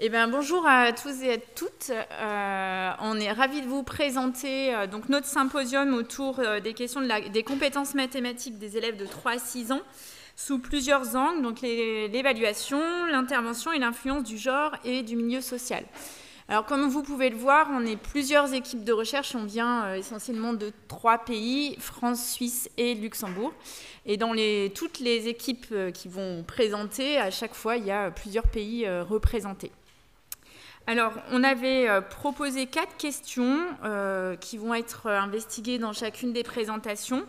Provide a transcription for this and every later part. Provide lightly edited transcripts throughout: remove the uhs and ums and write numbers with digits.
Bonjour à tous et à toutes. On est ravis de vous présenter donc notre symposium autour des questions des compétences mathématiques des élèves de 3 à 6 ans sous plusieurs angles, donc l'évaluation, l'intervention et l'influence du genre et du milieu social. Alors comme vous pouvez le voir, on est plusieurs équipes de recherche, on vient essentiellement de 3 pays, France, Suisse et Luxembourg. Et dans toutes les équipes qui vont présenter, à chaque fois, il y a plusieurs pays représentés. Alors, on avait proposé 4 questions qui vont être investiguées dans chacune des présentations.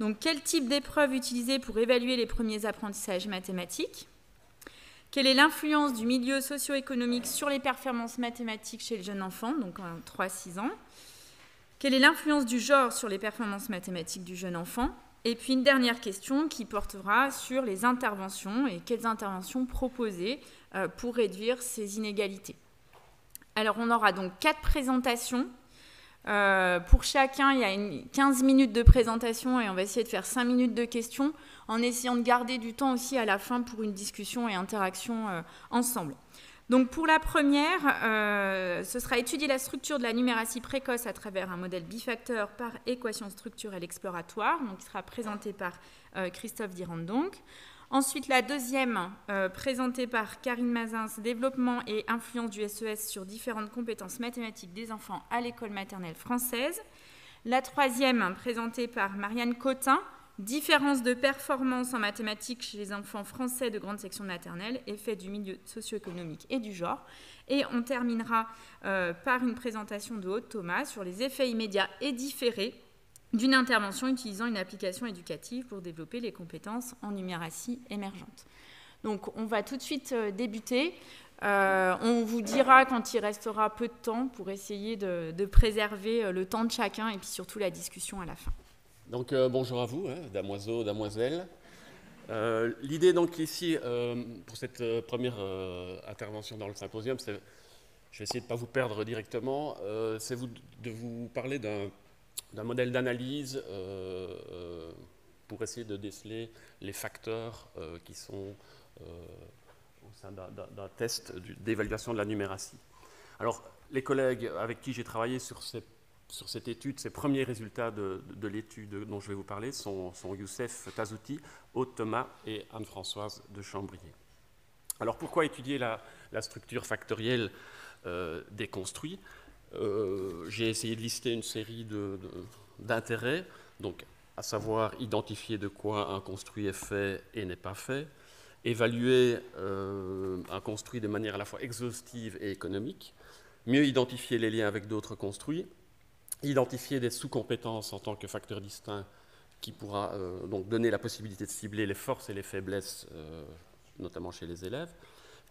Donc, quel type d'épreuve utiliser pour évaluer les premiers apprentissages mathématiques? Quelle est l'influence du milieu socio-économique sur les performances mathématiques chez le jeune enfant, donc 3-6 ans? Quelle est l'influence du genre sur les performances mathématiques du jeune enfant? Et puis une dernière question qui portera sur les interventions et quelles interventions proposer pour réduire ces inégalités. Alors, on aura donc 4 présentations. Pour chacun, il y a 15 minutes de présentation et on va essayer de faire 5 minutes de questions en essayant de garder du temps aussi à la fin pour une discussion et interaction ensemble. Donc, pour la première, ce sera étudier la structure de la numératie précoce à travers un modèle bifacteur par équation structurelle exploratoire, donc qui sera présenté par Christophe Dirandonc. Ensuite, la deuxième, présentée par Karine Mazins, développement et influence du SES sur différentes compétences mathématiques des enfants à l'école maternelle française. La troisième, présentée par Marianne Cotin, différence de performance en mathématiques chez les enfants français de grande section maternelle, effet du milieu socio-économique et du genre. Et on terminera par une présentation de Aude Thomas sur les effets immédiats et différés d'une intervention utilisant une application éducative pour développer les compétences en numératie émergente. Donc, on va tout de suite débuter. On vous dira quand il restera peu de temps pour essayer de préserver le temps de chacun et puis surtout la discussion à la fin. Donc, bonjour à vous, damoiseaux, damoiselles. L'idée donc ici, pour cette première intervention dans le symposium, je vais essayer de ne pas vous perdre directement, c'est de vous parler d'un modèle d'analyse pour essayer de déceler les facteurs qui sont au sein d'un test d'évaluation de la numératie. Alors, les collègues avec qui j'ai travaillé sur cette étude, ces premiers résultats de l'étude dont je vais vous parler sont Youssef Tazouti, Aude Thomas et Anne-Françoise de Chambrier. Alors, pourquoi étudier la structure factorielle des construits? J'ai essayé de lister une série d'intérêts, donc à savoir identifier de quoi un construit est fait et n'est pas fait, évaluer un construit de manière à la fois exhaustive et économique, mieux identifier les liens avec d'autres construits, identifier des sous-compétences en tant que facteur distinct qui pourra donc donner la possibilité de cibler les forces et les faiblesses, notamment chez les élèves,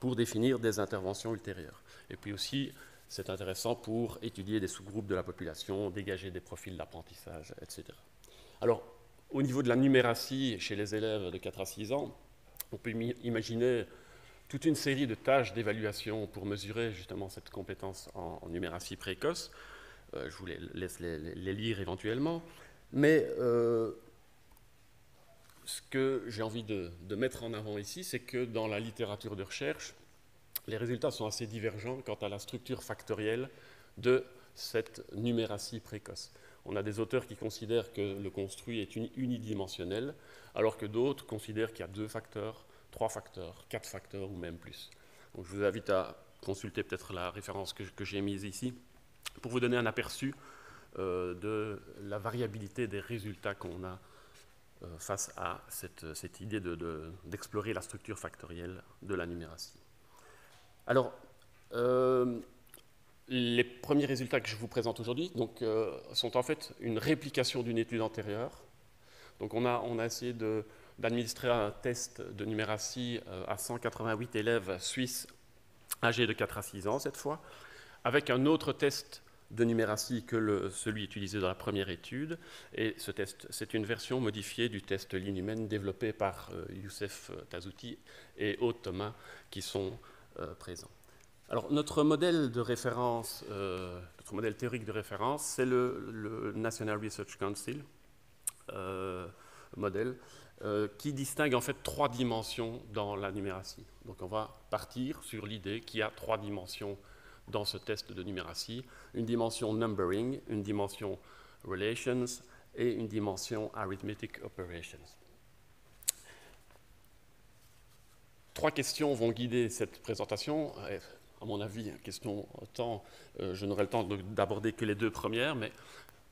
pour définir des interventions ultérieures. Et puis aussi, c'est intéressant pour étudier des sous-groupes de la population, dégager des profils d'apprentissage, etc. Alors, au niveau de la numératie chez les élèves de 4 à 6 ans, on peut imaginer toute une série de tâches d'évaluation pour mesurer justement cette compétence en numératie précoce. Je vous laisse les lire éventuellement. Mais ce que j'ai envie de mettre en avant ici, c'est que dans la littérature de recherche, les résultats sont assez divergents quant à la structure factorielle de cette numératie précoce. On a des auteurs qui considèrent que le construit est unidimensionnel, alors que d'autres considèrent qu'il y a 2 facteurs, 3 facteurs, 4 facteurs ou même plus. Donc je vous invite à consulter peut-être la référence que j'ai mise ici pour vous donner un aperçu de la variabilité des résultats qu'on a face à cette idée d'explorer la structure factorielle de la numératie. Alors, les premiers résultats que je vous présente aujourd'hui sont en fait une réplication d'une étude antérieure. Donc on a essayé d'administrer un test de numératie à 188 élèves suisses âgés de 4 à 6 ans cette fois, avec un autre test de numératie que celui utilisé dans la première étude. Et ce test, c'est une version modifiée du test ligne humaine développé par Youssef Tazouti et Aude Thomas qui sont présents. Alors, notre modèle de référence, notre modèle théorique de référence, c'est le National Research Council. modèle, qui distingue en fait 3 dimensions dans la numératie. Donc on va partir sur l'idée qu'il y a 3 dimensions dans ce test de numératie, une dimension numbering, une dimension relations et une dimension arithmetic operations. 3 questions vont guider cette présentation. À mon avis, question temps, je n'aurai le temps d'aborder que les 2 premières, mais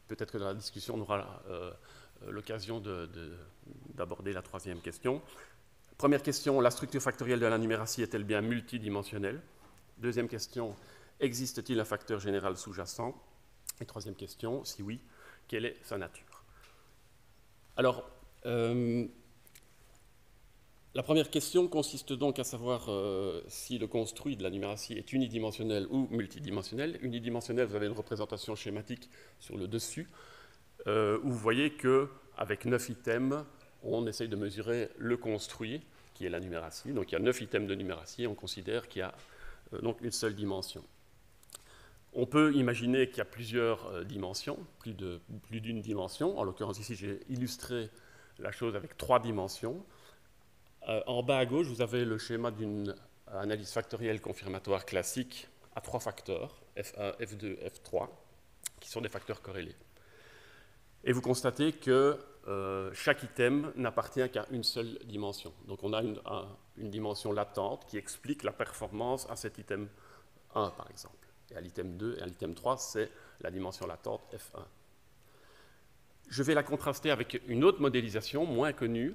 peut-être que dans la discussion, on aura l'occasion d'aborder la 3e question. Première question, la structure factorielle de la numératie est-elle bien multidimensionnelle? 2e question, existe-t-il un facteur général sous-jacent? Et 3e question, si oui, quelle est sa nature? Alors, la première question consiste donc à savoir si le construit de la numératie est unidimensionnel ou multidimensionnel. Unidimensionnel, vous avez une représentation schématique sur le dessus, où vous voyez qu'avec 9 items, on essaye de mesurer le construit, qui est la numératie. Donc il y a 9 items de numératie, on considère qu'il y a donc une seule dimension. On peut imaginer qu'il y a plusieurs dimensions, plus d'une dimension. En l'occurrence, ici, j'ai illustré la chose avec 3 dimensions. En bas à gauche, vous avez le schéma d'une analyse factorielle confirmatoire classique à 3 facteurs, F1, F2, F3, qui sont des facteurs corrélés. Et vous constatez que chaque item n'appartient qu'à une seule dimension. Donc on a une dimension latente qui explique la performance à cet item 1, par exemple. Et à l'item 2 et à l'item 3, c'est la dimension latente F1. Je vais la contraster avec une autre modélisation moins connue,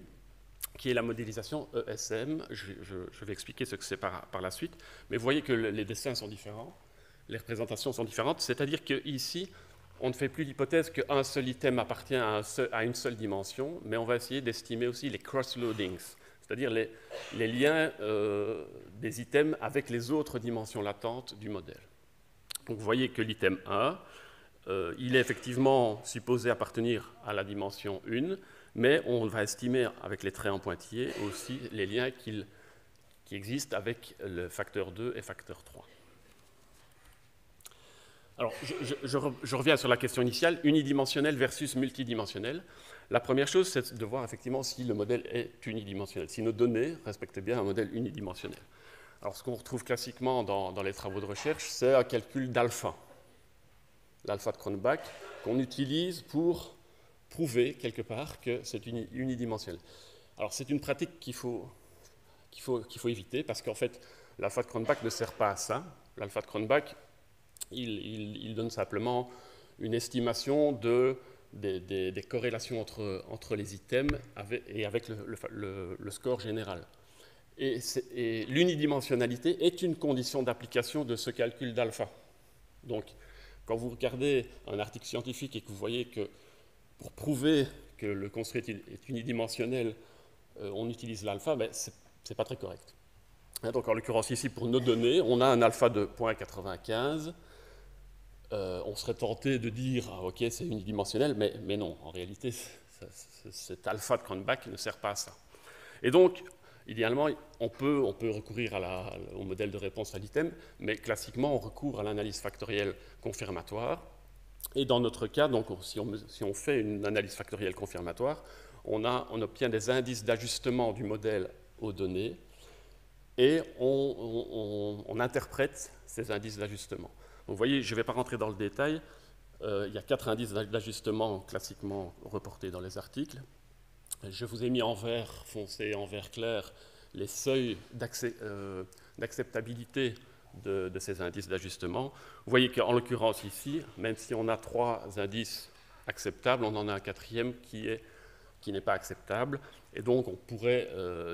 qui est la modélisation ESM. Je vais expliquer ce que c'est par la suite. Mais vous voyez que les dessins sont différents, les représentations sont différentes, c'est-à-dire qu'ici, on ne fait plus l'hypothèse qu'un seul item appartient à une seule dimension, mais on va essayer d'estimer aussi les cross-loadings, c'est-à-dire les liens des items avec les autres dimensions latentes du modèle. Donc vous voyez que l'item 1, il est effectivement supposé appartenir à la dimension 1, mais on va estimer avec les traits en pointillés aussi les liens qui existent avec le facteur 2 et facteur 3. Alors, je reviens sur la question initiale, unidimensionnel versus multidimensionnel. La première chose, c'est de voir effectivement si le modèle est unidimensionnel, si nos données respectent bien un modèle unidimensionnel. Alors, ce qu'on retrouve classiquement dans les travaux de recherche, c'est un calcul d'alpha, l'alpha de Cronbach, qu'on utilise pour prouver quelque part que c'est unidimensionnel. Alors, c'est une pratique qu'il faut éviter, parce qu'en fait, l'alpha de Cronbach ne sert pas à ça. L'alpha de Cronbach, il donne simplement une estimation des corrélations entre les items et avec le score général. Et l'unidimensionnalité est une condition d'application de ce calcul d'alpha. Donc, quand vous regardez un article scientifique et que vous voyez que pour prouver que le construit est unidimensionnel, on utilise l'alpha, ben, ce n'est pas très correct. Donc, en l'occurrence, ici, pour nos données, on a un alpha de 0,95. On serait tenté de dire, ah, ok, c'est unidimensionnel, mais non, en réalité, cet alpha de Cronbach ne sert pas à ça. Et donc, idéalement, on peut recourir au modèle de réponse à l'item, mais classiquement, on recourt à l'analyse factorielle confirmatoire. Et dans notre cas, donc, si on fait une analyse factorielle confirmatoire, on obtient des indices d'ajustement du modèle aux données, et on interprète ces indices d'ajustement. Vous voyez, je ne vais pas rentrer dans le détail, il y a 4 indices d'ajustement classiquement reportés dans les articles. Je vous ai mis en vert foncé et en vert clair les seuils d'acceptabilité de ces indices d'ajustement. Vous voyez qu'en l'occurrence ici, même si on a 3 indices acceptables, on en a un 4e qui n'est pas acceptable. Et donc, on pourrait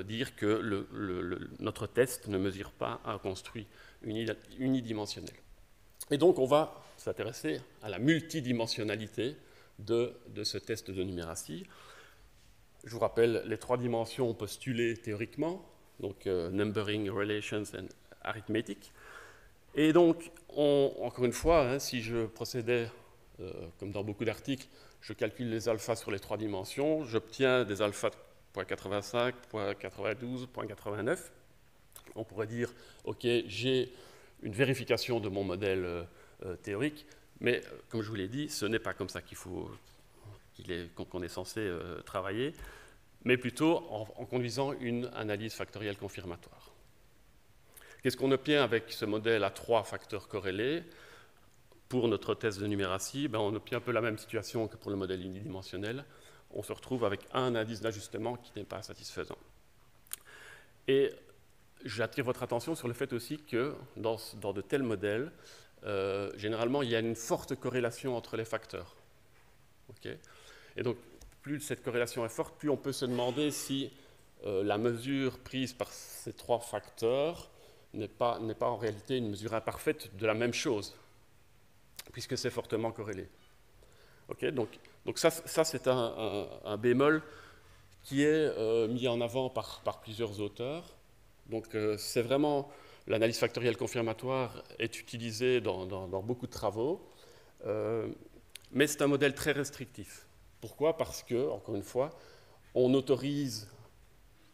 dire que notre test ne mesure pas un construit unidimensionnel. Et donc, on va s'intéresser à la multidimensionnalité de ce test de numératie. Je vous rappelle les 3 dimensions postulées théoriquement, donc numbering, relations and arithmetic. Et donc, encore une fois, hein, si je procédais, comme dans beaucoup d'articles, je calcule les alphas sur les 3 dimensions, j'obtiens des alphas de 0,85, 0,92, 0,89. On pourrait dire, OK, j'ai une vérification de mon modèle théorique, mais comme je vous l'ai dit, ce n'est pas comme ça qu'il faut qu'on est censé travailler, mais plutôt en conduisant une analyse factorielle confirmatoire. Qu'est-ce qu'on obtient avec ce modèle à 3 facteurs corrélés? Pour notre test de numératie, on obtient un peu la même situation que pour le modèle unidimensionnel. On se retrouve avec un indice d'ajustement qui n'est pas satisfaisant. Et j'attire votre attention sur le fait aussi que dans de tels modèles, généralement, il y a une forte corrélation entre les facteurs. Okay? Et donc, plus cette corrélation est forte, plus on peut se demander si la mesure prise par ces 3 facteurs n'est pas en réalité une mesure imparfaite de la même chose, puisque c'est fortement corrélé. Okay? Donc ça c'est un bémol qui est mis en avant par plusieurs auteurs. Donc c'est vraiment, l'analyse factorielle confirmatoire est utilisée dans beaucoup de travaux, mais c'est un modèle très restrictif. Pourquoi? Parce que, encore une fois, on autorise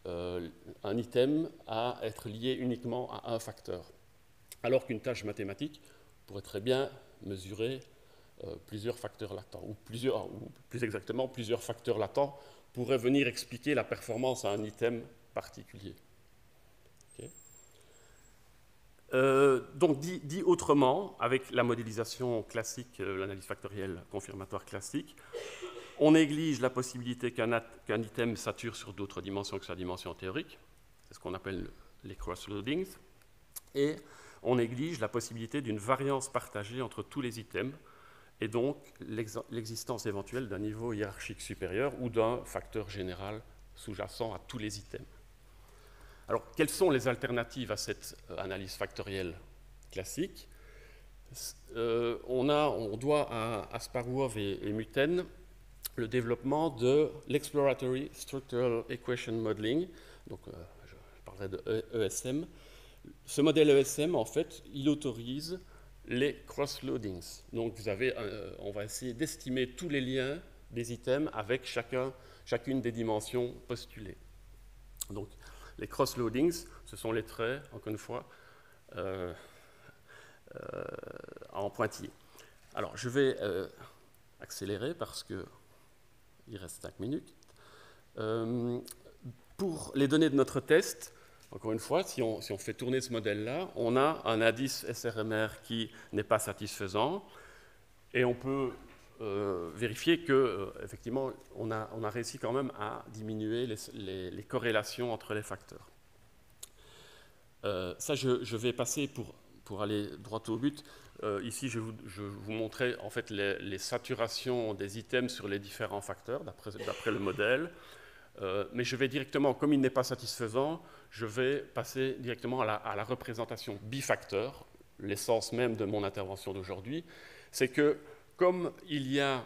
un item à être lié uniquement à un facteur, alors qu'une tâche mathématique pourrait très bien mesurer plusieurs facteurs latents, ou plus exactement, plusieurs facteurs latents pourraient venir expliquer la performance à un item particulier. Okay. Donc, dit autrement, avec la modélisation classique, l'analyse factorielle confirmatoire classique, on néglige la possibilité qu'un item sature sur d'autres dimensions que sa dimension théorique, c'est ce qu'on appelle les cross-loadings, et on néglige la possibilité d'une variance partagée entre tous les items, et donc l'existence éventuelle d'un niveau hiérarchique supérieur ou d'un facteur général sous-jacent à tous les items. Alors, quelles sont les alternatives à cette analyse factorielle classique? On doit à Asparuhov et Muten le développement de l'Exploratory Structural Equation Modeling, donc je parlerai de ESM. Ce modèle ESM, en fait, il autorise les cross-loadings. Donc, on va essayer d'estimer tous les liens des items avec chacune des dimensions postulées. Donc, les cross-loadings, ce sont les traits, encore une fois, en pointillé. Alors, je vais accélérer parce qu'il reste 5 minutes. Pour les données de notre test, encore une fois, si on fait tourner ce modèle-là, on a un indice SRMR qui n'est pas satisfaisant, et on peut vérifier qu'effectivement, on a réussi quand même à diminuer les corrélations entre les facteurs. Ça, je vais passer pour aller droit au but. Ici, je vous montrer en fait les saturations des items sur les différents facteurs, d'après le modèle. Mais je vais directement, comme il n'est pas satisfaisant, je vais passer directement à la représentation bifacteur. L'essence même de mon intervention d'aujourd'hui, c'est que comme il y a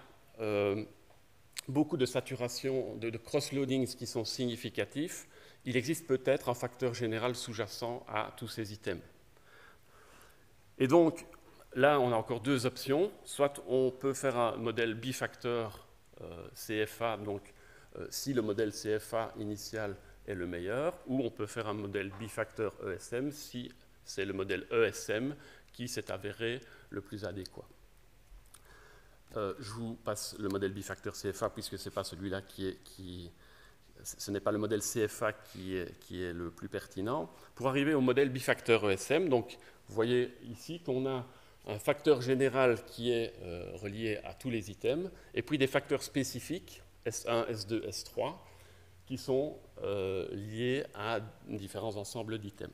beaucoup de saturation, de cross-loadings qui sont significatifs, il existe peut-être un facteur général sous-jacent à tous ces items. Et donc, là, on a encore 2 options. Soit on peut faire un modèle bifacteur CFA, donc si le modèle CFA initial est le meilleur, ou on peut faire un modèle bifacteur ESM si c'est le modèle ESM qui s'est avéré le plus adéquat. Je vous passe le modèle bifacteur CFA puisque ce n'est pas celui-là ce n'est pas le modèle CFA qui est le plus pertinent. Pour arriver au modèle bifacteur ESM, donc vous voyez ici qu'on a un facteur général qui est relié à tous les items, et puis des facteurs spécifiques, S1, S2, S3, qui sont liés à différents ensembles d'items.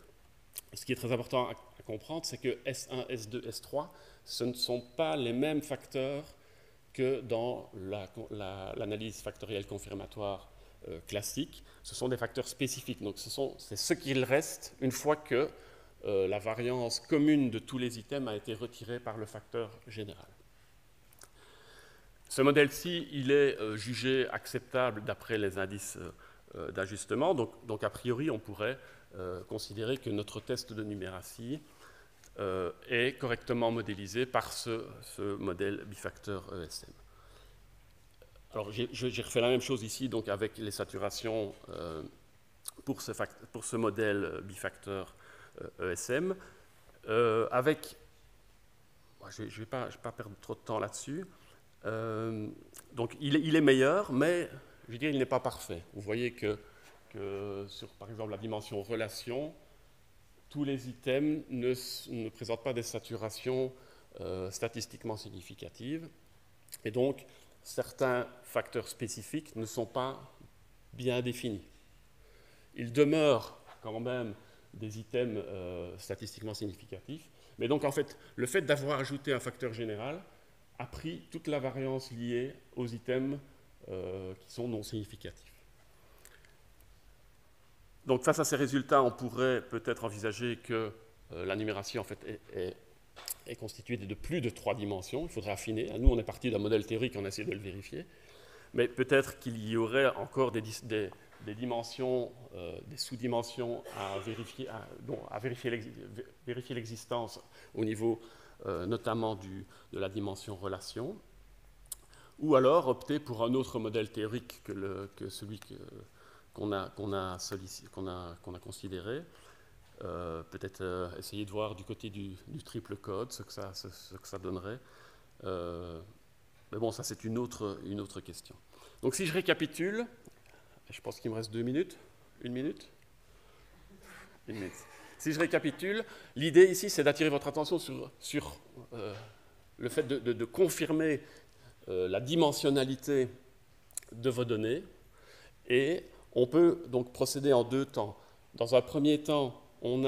Ce qui est très important à comprendre, c'est que S1, S2, S3, ce ne sont pas les mêmes facteurs que dans l'analyse factorielle confirmatoire classique. Ce sont des facteurs spécifiques. Donc c'est ce qu'il reste une fois que la variance commune de tous les items a été retirée par le facteur général. Ce modèle-ci, il est jugé acceptable d'après les indices d'ajustement. Donc, a priori, on pourrait considérer que notre test de numératie est correctement modélisé par ce modèle bifacteur ESM. Alors, j'ai refait la même chose ici, donc avec les saturations pour ce modèle bifacteur ESM. Je ne vais pas perdre trop de temps là-dessus. Donc il est meilleur, mais je veux dire, il n'est pas parfait. Vous voyez que sur, par exemple, la dimension relation, tous les items ne présentent pas des saturations statistiquement significatives. Et donc, certains facteurs spécifiques ne sont pas bien définis. Il demeure quand même des items statistiquement significatifs. Mais donc, en fait, le fait d'avoir ajouté un facteur général a pris toute la variance liée aux items qui sont non significatifs. Donc, face à ces résultats, on pourrait peut-être envisager que la numération en fait, est constituée de plus de 3 dimensions. Il faudrait affiner. Nous, on est parti d'un modèle théorique, on a essayé de le vérifier. Mais peut-être qu'il y aurait encore des dimensions, des sous-dimensions à vérifier l'existence au niveau notamment de la dimension relation. Ou alors opter pour un autre modèle théorique que celui qu'on a considéré. Peut-être essayer de voir du côté du triple code ce que ça donnerait. Mais bon, ça c'est une autre question. Donc si je récapitule, je pense qu'il me reste 2 minutes. 1 minute? 1 minute. Si je récapitule, l'idée ici c'est d'attirer votre attention sur le fait de confirmer la dimensionnalité de vos données. Et on peut donc procéder en 2 temps. Dans un premier temps, on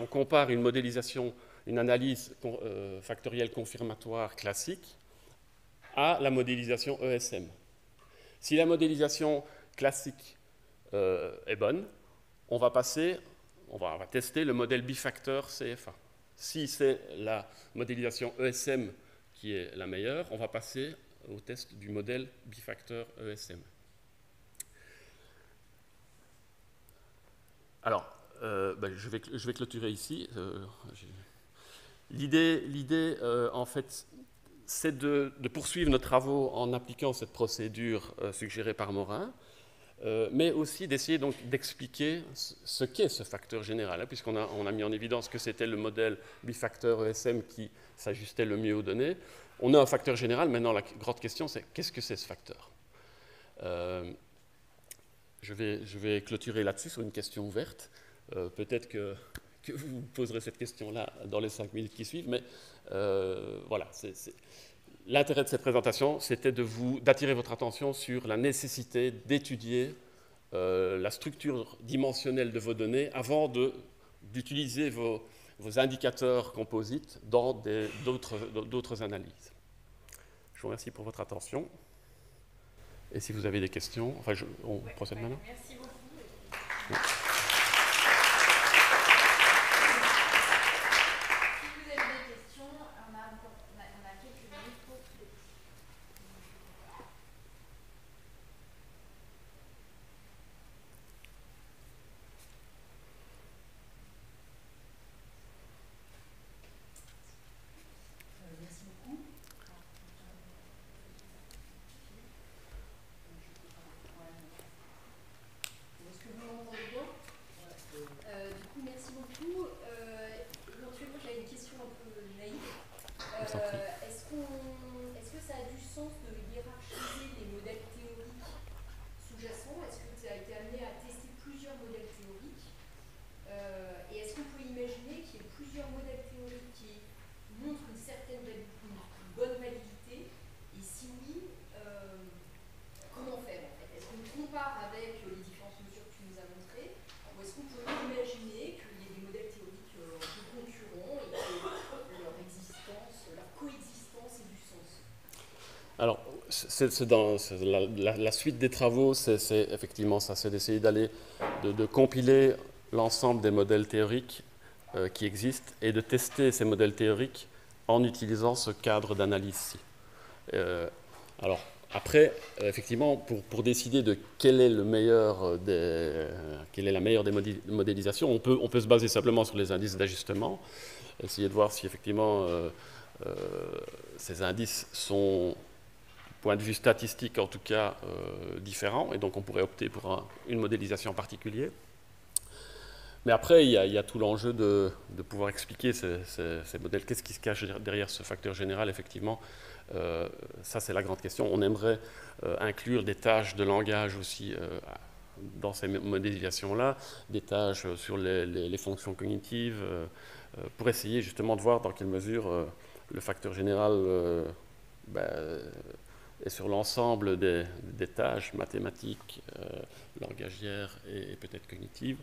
compare une modélisation, une analyse factorielle confirmatoire classique à la modélisation ESM. Si la modélisation classique est bonne, on va tester le modèle bifacteur CFA. Si c'est la modélisation ESM qui est la meilleure, on va passer au test du modèle bifacteur ESM. Alors, je vais clôturer ici. L'idée, en fait, c'est de poursuivre nos travaux en appliquant cette procédure suggérée par Morin, mais aussi d'essayer donc d'expliquer ce qu'est ce facteur général, hein, puisqu'on a mis en évidence que c'était le modèle bifacteur ESM qui s'ajustait le mieux aux données. On a un facteur général. Maintenant, la grande question, c'est qu'est-ce que c'est ce facteur? Je vais clôturer là-dessus sur une question ouverte. Peut-être que vous poserez cette question-là dans les 5 minutes qui suivent, mais voilà. L'intérêt de cette présentation, c'était d'attirer votre attention sur la nécessité d'étudier la structure dimensionnelle de vos données avant d'utiliser vos indicateurs composites dans d'autres analyses. Je vous remercie pour votre attention. Et si vous avez des questions, on procède maintenant. Merci beaucoup. Oui. Si vous avez des questions, on a quelques minutes pour les questions. Merci beaucoup. Est-ce que vous m'entendez bien? Du coup, merci beaucoup. Éventuellement, j'avais une question un peu naïve. Est-ce que ça a du sens de hiérarchiser les modèles théoriques sous-jacents? Est-ce que tu as été amené à tester plusieurs modèles théoriques? Et est-ce qu'on peut imaginer qu'il y ait plusieurs modèles théoriques qui montrent une bonne validité? Et si oui, comment faire en fait? Est-ce qu'on compare avec les différentes mesures que tu nous as montrées? Ou est-ce qu'on peut imaginer qu'il y ait des modèles théoriques un peu concurrents et que leur coexistence ait du sens? Alors, la suite des travaux, c'est effectivement ça, c'est d'essayer de compiler l'ensemble des modèles théoriques qui existent et de tester ces modèles théoriques en utilisant ce cadre d'analyse-ci. Alors, après, effectivement, pour décider de quelle est la meilleure des modélisations, on peut se baser simplement sur les indices d'ajustement, essayer de voir si effectivement ces indices sont, du point de vue statistique en tout cas, différents, et donc on pourrait opter pour une modélisation en particulier. Mais après, il y a tout l'enjeu de pouvoir expliquer ces modèles. Qu'est-ce qui se cache derrière ce facteur général, effectivement, Ça, c'est la grande question. On aimerait inclure des tâches de langage aussi dans ces modélisations-là, des tâches sur les fonctions cognitives, pour essayer justement de voir dans quelle mesure le facteur général est sur l'ensemble des tâches mathématiques, langagières et peut-être cognitives,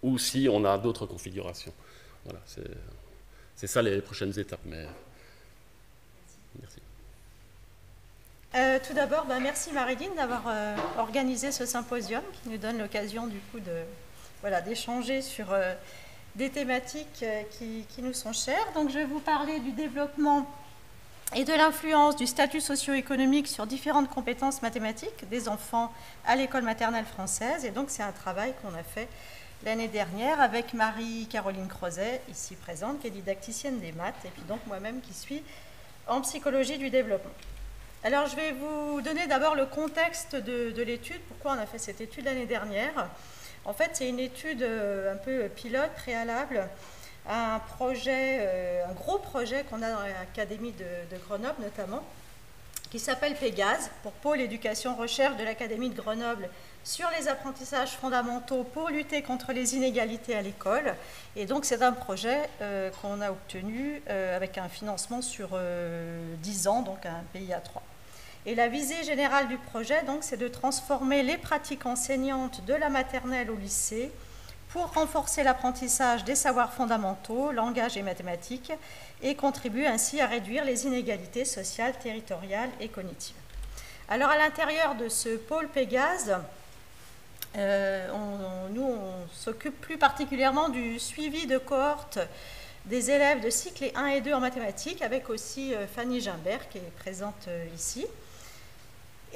ou si on a d'autres configurations. Voilà, c'est ça les prochaines étapes. Mais... Merci. Tout d'abord, merci Marilyn d'avoir organisé ce symposium qui nous donne l'occasion du coup d'échanger sur des thématiques qui nous sont chères. Donc je vais vous parler du développement et de l'influence du statut socio-économique sur différentes compétences mathématiques des enfants à l'école maternelle française. Et donc c'est un travail qu'on a fait l'année dernière avec Marie-Caroline Crozet, ici présente, qui est didacticienne des maths, et puis donc moi-même qui suis en psychologie du développement. Alors, je vais vous donner d'abord le contexte de l'étude, pourquoi on a fait cette étude l'année dernière. En fait, c'est une étude un peu pilote, préalable, à un projet, un gros projet qu'on a dans l'Académie de Grenoble notamment, qui s'appelle Pégase, pour Pôle Éducation Recherche de l'Académie de Grenoble, sur les apprentissages fondamentaux pour lutter contre les inégalités à l'école. Et donc, c'est un projet qu'on a obtenu avec un financement sur 10 ans, donc un PIA 3. Et la visée générale du projet, donc, c'est de transformer les pratiques enseignantes de la maternelle au lycée pour renforcer l'apprentissage des savoirs fondamentaux, langage et mathématiques, et contribuer ainsi à réduire les inégalités sociales, territoriales et cognitives. Alors, à l'intérieur de ce pôle Pégase, on s'occupe plus particulièrement du suivi de cohorte des élèves de cycle 1 et 2 en mathématiques, avec aussi Fanny Gimbert qui est présente ici.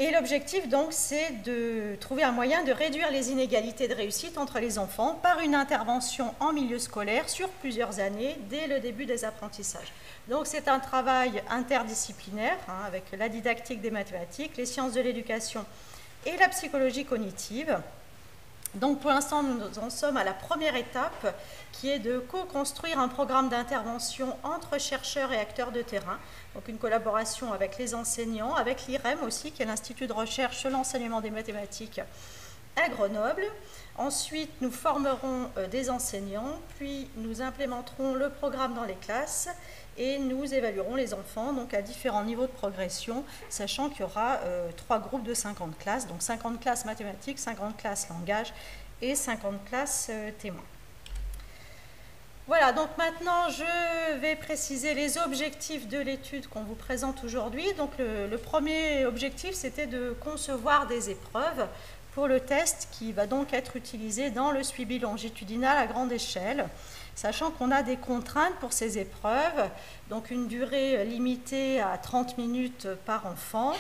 Et l'objectif, donc, c'est de trouver un moyen de réduire les inégalités de réussite entre les enfants par une intervention en milieu scolaire sur plusieurs années, dès le début des apprentissages. Donc, c'est un travail interdisciplinaire, avec la didactique des mathématiques, les sciences de l'éducation et la psychologie cognitive. Donc, pour l'instant, nous en sommes à la première étape, qui est de co-construire un programme d'intervention entre chercheurs et acteurs de terrain. Donc, une collaboration avec les enseignants, avec l'IREM aussi, qui est l'Institut de recherche sur l'enseignement des mathématiques à Grenoble. Ensuite, nous formerons des enseignants, puis nous implémenterons le programme dans les classes et nous évaluerons les enfants donc à différents niveaux de progression, sachant qu'il y aura 3 groupes de 50 classes, donc 50 classes mathématiques, 50 classes langage et 50 classes témoins. Voilà, donc maintenant je vais préciser les objectifs de l'étude qu'on vous présente aujourd'hui. Donc le premier objectif, c'était de concevoir des épreuves pour le test qui va donc être utilisé dans le suivi longitudinal à grande échelle, sachant qu'on a des contraintes pour ces épreuves, donc une durée limitée à 30 minutes par enfant,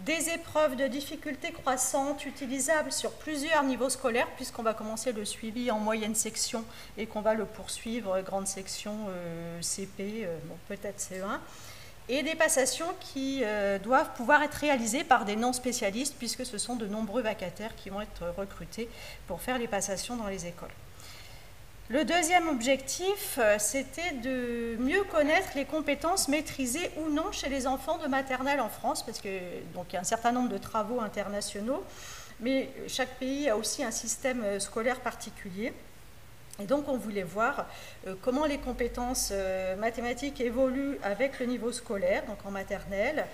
des épreuves de difficulté croissante utilisables sur plusieurs niveaux scolaires, puisqu'on va commencer le suivi en moyenne section et qu'on va le poursuivre grande section CP, bon, peut-être CE1, et des passations qui doivent pouvoir être réalisées par des non-spécialistes, puisque ce sont de nombreux vacataires qui vont être recrutés pour faire les passations dans les écoles. Le deuxième objectif, c'était de mieux connaître les compétences maîtrisées ou non chez les enfants de maternelle en France, parce qu'il y a un certain nombre de travaux internationaux, mais chaque pays a aussi un système scolaire particulier. Et donc, on voulait voir comment les compétences mathématiques évoluent avec le niveau scolaire, donc en maternelle,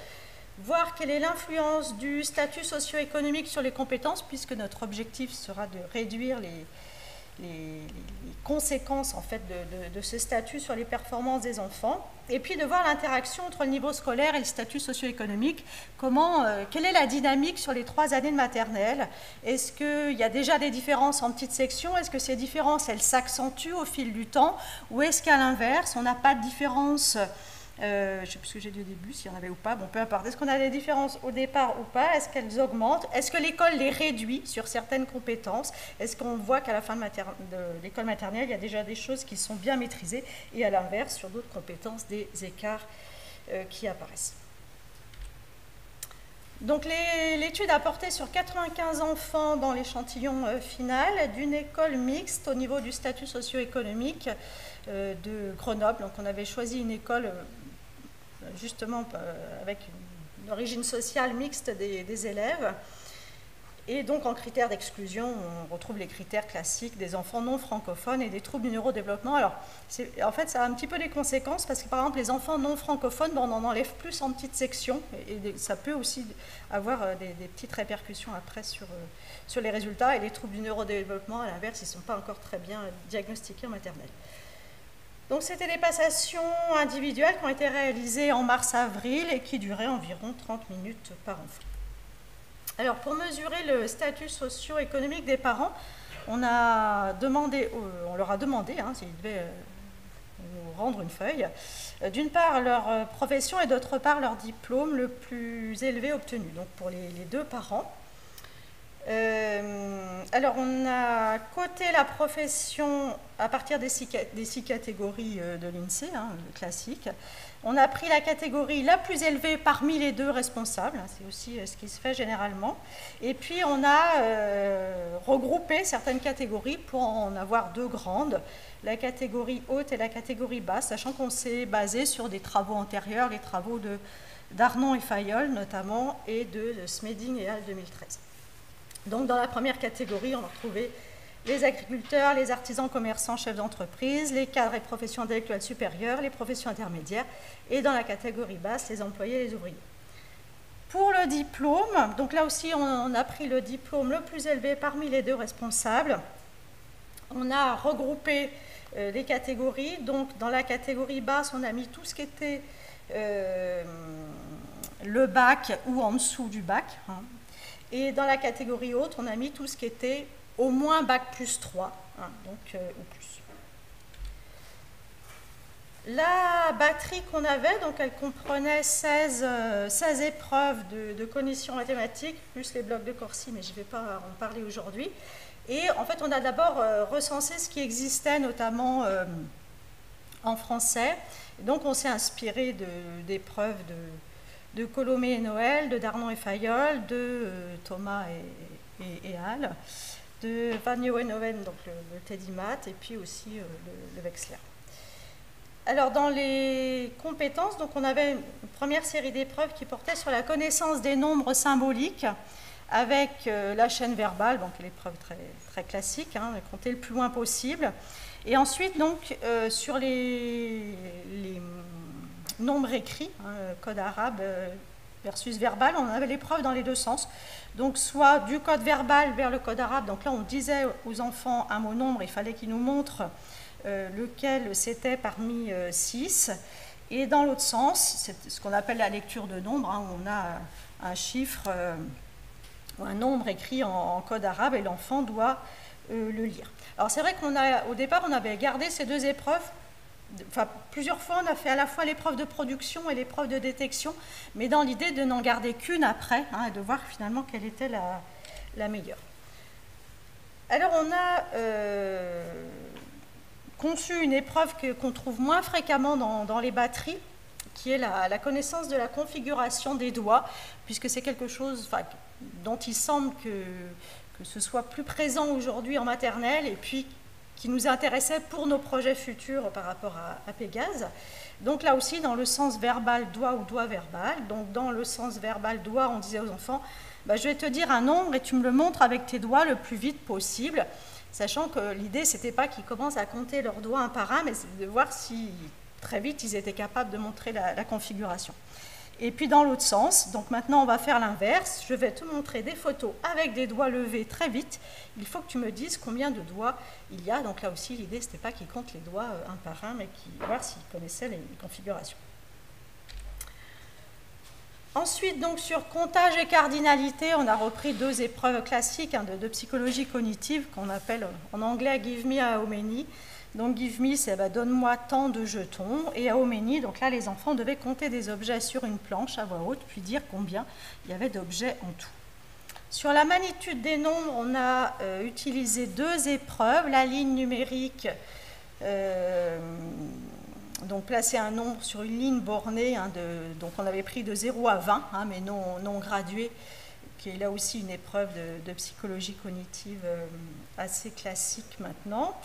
voir quelle est l'influence du statut socio-économique sur les compétences, puisque notre objectif sera de réduire les conséquences en fait, de ce statut sur les performances des enfants, et puis de voir l'interaction entre le niveau scolaire et le statut socio-économique, quelle est la dynamique sur les 3 années de maternelle, est-ce qu'il y a déjà des différences en petites sections, est-ce que ces différences elles s'accentuent au fil du temps, ou est-ce qu'à l'inverse, on n'a pas de différence je ne sais plus ce que j'ai dit au début, s'il y en avait ou pas, bon, peu importe. Est-ce qu'on a des différences au départ ou pas? Est-ce qu'elles augmentent? Est-ce que l'école les réduit sur certaines compétences? Est-ce qu'on voit qu'à la fin de l'école maternelle, il y a déjà des choses qui sont bien maîtrisées et à l'inverse, sur d'autres compétences, des écarts qui apparaissent? Donc l'étude a porté sur 95 enfants dans l'échantillon final d'une école mixte au niveau du statut socio-économique de Grenoble. Donc on avait choisi une école justement avec une origine sociale mixte des élèves. Et donc, en critères d'exclusion, on retrouve les critères classiques des enfants non francophones et des troubles du neurodéveloppement. Alors, en fait, ça a un petit peu des conséquences parce que, par exemple, les enfants non francophones, on en enlève plus en petites sections et ça peut aussi avoir des petites répercussions après sur les résultats. Et les troubles du neurodéveloppement, à l'inverse, ils ne sont pas encore très bien diagnostiqués en maternelle. Donc, c'était des passations individuelles qui ont été réalisées en mars-avril et qui duraient environ 30 minutes par enfant. Alors, pour mesurer le statut socio-économique des parents, on leur a demandé s'ils devaient nous rendre une feuille, d'une part leur profession et d'autre part leur diplôme le plus élevé obtenu, donc pour les deux parents. Alors, on a coté la profession à partir des six catégories de l'INSEE, classique. On a pris la catégorie la plus élevée parmi les deux responsables, c'est aussi ce qui se fait généralement. Et puis, on a regroupé certaines catégories pour en avoir deux grandes, la catégorie haute et la catégorie basse, sachant qu'on s'est basé sur des travaux antérieurs, les travaux d'Arnon et Fayol notamment, et de Smeding et Al 2013. Donc, dans la première catégorie, on va retrouver les agriculteurs, les artisans, commerçants, chefs d'entreprise, les cadres et professions intellectuelles supérieures, les professions intermédiaires, et dans la catégorie basse, les employés et les ouvriers. Pour le diplôme, donc là aussi, on a pris le diplôme le plus élevé parmi les deux responsables. On a regroupé les catégories. Donc, dans la catégorie basse, on a mis tout ce qui était le bac ou en dessous du bac. Et dans la catégorie haute, on a mis tout ce qui était au moins bac plus 3, ou plus. La batterie qu'on avait, donc elle comprenait 16 épreuves de cognition mathématique, plus les blocs de Corsi, mais je ne vais pas en parler aujourd'hui. Et en fait, on a d'abord recensé ce qui existait, notamment en français. Et donc, on s'est inspiré d'épreuves de Colomé et Noël, de Darnon et Fayol, de Thomas et Al, de Van Nieuwenhoven, donc le Teddy-Math, et puis aussi le Wechsler. Alors, dans les compétences, donc on avait une première série d'épreuves qui portait sur la connaissance des nombres symboliques avec la chaîne verbale, donc l'épreuve très, très classique, compter le plus loin possible. Et ensuite, donc, sur les nombres écrits, code arabe versus verbal, on avait l'épreuve dans les deux sens. Donc, soit du code verbal vers le code arabe. Donc là, on disait aux enfants un mot nombre, il fallait qu'ils nous montrent lequel c'était parmi 6. Et dans l'autre sens, c'est ce qu'on appelle la lecture de nombres, où on a un chiffre ou un nombre écrit en code arabe et l'enfant doit le lire. Alors, c'est vrai qu'au départ, on avait gardé ces deux épreuves. Enfin, plusieurs fois, on a fait à la fois l'épreuve de production et l'épreuve de détection, mais dans l'idée de n'en garder qu'une après, et de voir finalement quelle était la meilleure. Alors, on a conçu une épreuve qu'on trouve moins fréquemment dans les batteries, qui est la connaissance de la configuration des doigts, puisque c'est quelque chose dont il semble que ce soit plus présent aujourd'hui en maternelle, et puis qui nous intéressait pour nos projets futurs par rapport à Pégase. Donc là aussi, dans le sens verbal doigt ou doigt verbal, donc dans le sens verbal doigt, on disait aux enfants, je vais te dire un nombre et tu me le montres avec tes doigts le plus vite possible, sachant que l'idée, c'était pas qu'ils commencent à compter leurs doigts un par un, mais de voir si très vite ils étaient capables de montrer la configuration. Et puis dans l'autre sens, donc maintenant on va faire l'inverse, je vais te montrer des photos avec des doigts levés très vite, il faut que tu me dises combien de doigts il y a, donc là aussi l'idée c'était pas qu'ils comptent les doigts un par un, mais voir s'ils connaissaient les configurations. Ensuite, donc sur comptage et cardinalité, on a repris deux épreuves classiques de psychologie cognitive qu'on appelle en anglais Give me a how many. Donc, give me, c'est donne-moi tant de jetons. Et how many, donc là, les enfants devaient compter des objets sur une planche à voix haute, puis dire combien il y avait d'objets en tout. Sur la magnitude des nombres, on a utilisé deux épreuves. La ligne numérique, donc placer un nombre sur une ligne bornée, donc on avait pris de 0 à 20, mais non gradué, qui est là aussi une épreuve de psychologie cognitive assez classique maintenant.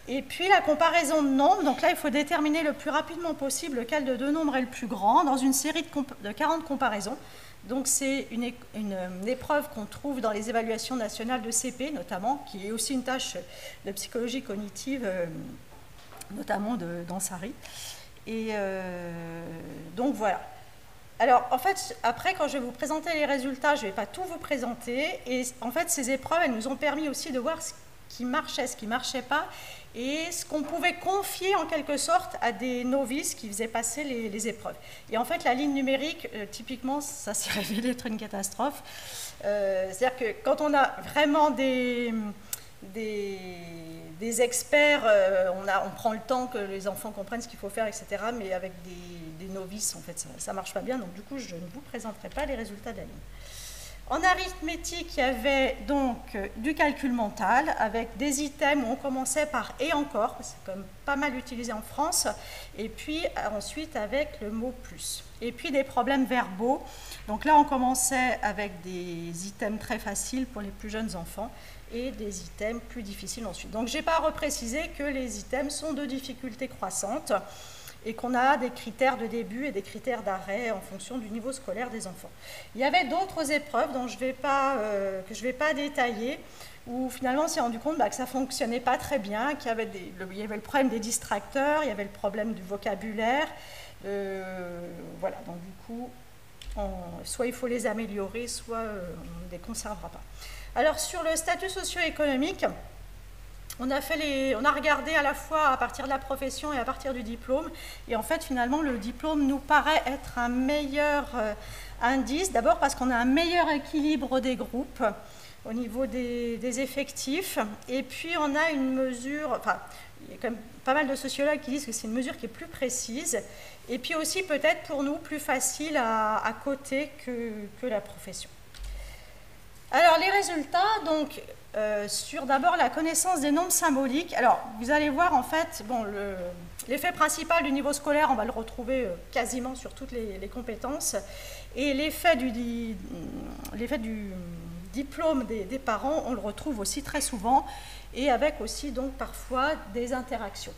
Et puis la comparaison de nombres, donc là il faut déterminer le plus rapidement possible lequel de deux nombres est le plus grand dans une série de 40 comparaisons. Donc c'est une épreuve qu'on trouve dans les évaluations nationales de CP notamment, qui est aussi une tâche de psychologie cognitive, notamment d'Ansari. Et donc voilà. Alors en fait, après quand je vais vous présenter les résultats, je ne vais pas tout vous présenter. Et en fait ces épreuves, elles nous ont permis aussi de voir ce qui marchait, ce qui ne marchait pas, et ce qu'on pouvait confier en quelque sorte à des novices qui faisaient passer les épreuves. Et en fait, la ligne numérique, typiquement, ça s'est révélé être une catastrophe. C'est-à-dire que quand on a vraiment des experts, on prend le temps que les enfants comprennent ce qu'il faut faire, etc. Mais avec des novices, en fait, ça ne marche pas bien. Donc du coup, je ne vous présenterai pas les résultats de la ligne. En arithmétique, il y avait donc du calcul mental avec des items où on commençait par « et encore », c'est quand même pas mal utilisé en France, et puis ensuite avec le mot « plus ». Et puis des problèmes verbaux. Donc là, on commençait avec des items très faciles pour les plus jeunes enfants et des items plus difficiles ensuite. Donc je n'ai pas reprécisé que les items sont de difficulté croissante et qu'on a des critères de début et des critères d'arrêt en fonction du niveau scolaire des enfants. Il y avait d'autres épreuves dont que je ne vais pas détailler, où finalement on s'est rendu compte que ça ne fonctionnait pas très bien, qu'il y avait le problème des distracteurs, il y avait le problème du vocabulaire. Voilà, donc du coup, soit il faut les améliorer, soit on ne les conservera pas. Alors sur le statut socio-économique, on a regardé à la fois à partir de la profession et à partir du diplôme. Et en fait, finalement, le diplôme nous paraît être un meilleur indice. D'abord parce qu'on a un meilleur équilibre des groupes au niveau des effectifs. Et puis, on a une mesure... Enfin, il y a quand même pas mal de sociologues qui disent que c'est une mesure qui est plus précise. Et puis aussi, peut-être pour nous, plus facile à coter que la profession. Alors, les résultats, donc... sur d'abord la connaissance des nombres symboliques. Alors, vous allez voir en fait, bon, l'effet principal du niveau scolaire, on va le retrouver quasiment sur toutes les compétences, et l'effet du diplôme des parents, on le retrouve aussi très souvent, et avec aussi donc parfois des interactions.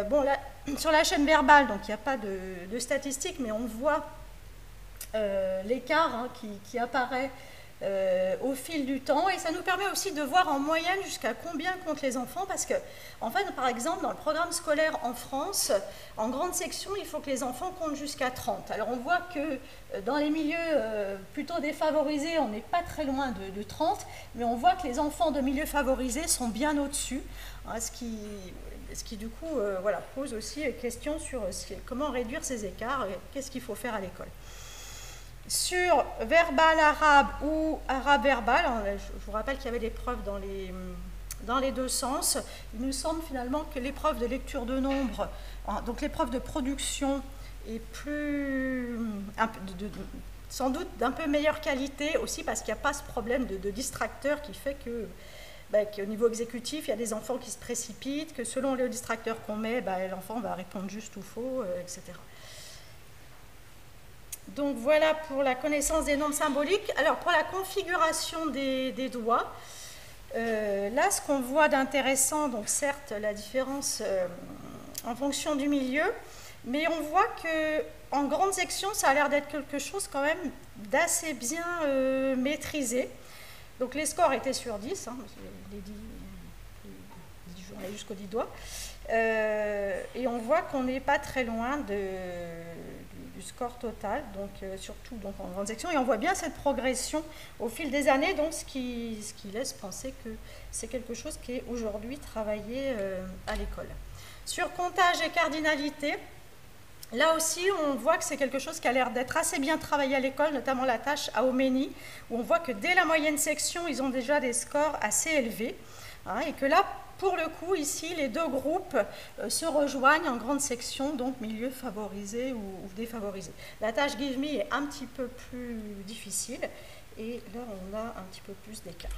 Bon, là, sur la chaîne verbale, donc il n'y a pas de statistiques, mais on voit l'écart qui apparaît au fil du temps, et ça nous permet aussi de voir en moyenne jusqu'à combien comptent les enfants, parce que en fait, par exemple, dans le programme scolaire en France, en grande section, il faut que les enfants comptent jusqu'à 30. Alors on voit que dans les milieux plutôt défavorisés, on n'est pas très loin de 30, mais on voit que les enfants de milieux favorisés sont bien au-dessus, hein, ce qui du coup voilà, pose aussi question sur comment réduire ces écarts, qu'est-ce qu'il faut faire à l'école. Sur verbal arabe ou arabe verbal, je vous rappelle qu'il y avait des preuves dans les deux sens. Il nous semble finalement que l'épreuve de lecture de nombres, donc l'épreuve de production, est sans doute d'un peu meilleure qualité aussi parce qu'il n'y a pas ce problème de distracteur qui fait qu'au niveau exécutif, il y a des enfants qui se précipitent, que selon le distracteur qu'on met, l'enfant va répondre juste ou faux, etc. Donc voilà pour la connaissance des nombres symboliques. Alors pour la configuration des doigts, là ce qu'on voit d'intéressant, donc certes la différence en fonction du milieu, mais on voit qu'en grande section ça a l'air d'être quelque chose quand même d'assez bien maîtrisé. Donc les scores étaient sur 10, hein, les 10 journées jusqu'aux 10 doigts, et on voit qu'on n'est pas très loin du score total, donc surtout donc, en grande section, et on voit bien cette progression au fil des années, donc ce qui laisse penser que c'est quelque chose qui est aujourd'hui travaillé à l'école. Sur comptage et cardinalité, là aussi on voit que c'est quelque chose qui a l'air d'être assez bien travaillé à l'école, notamment la tâche à Omeni, où on voit que dès la moyenne section, ils ont déjà des scores assez élevés, hein, et que là, pour le coup, ici, les deux groupes se rejoignent en grande section, donc milieu favorisé ou défavorisé. La tâche Give Me est un petit peu plus difficile, et là, on a un petit peu plus d'écart.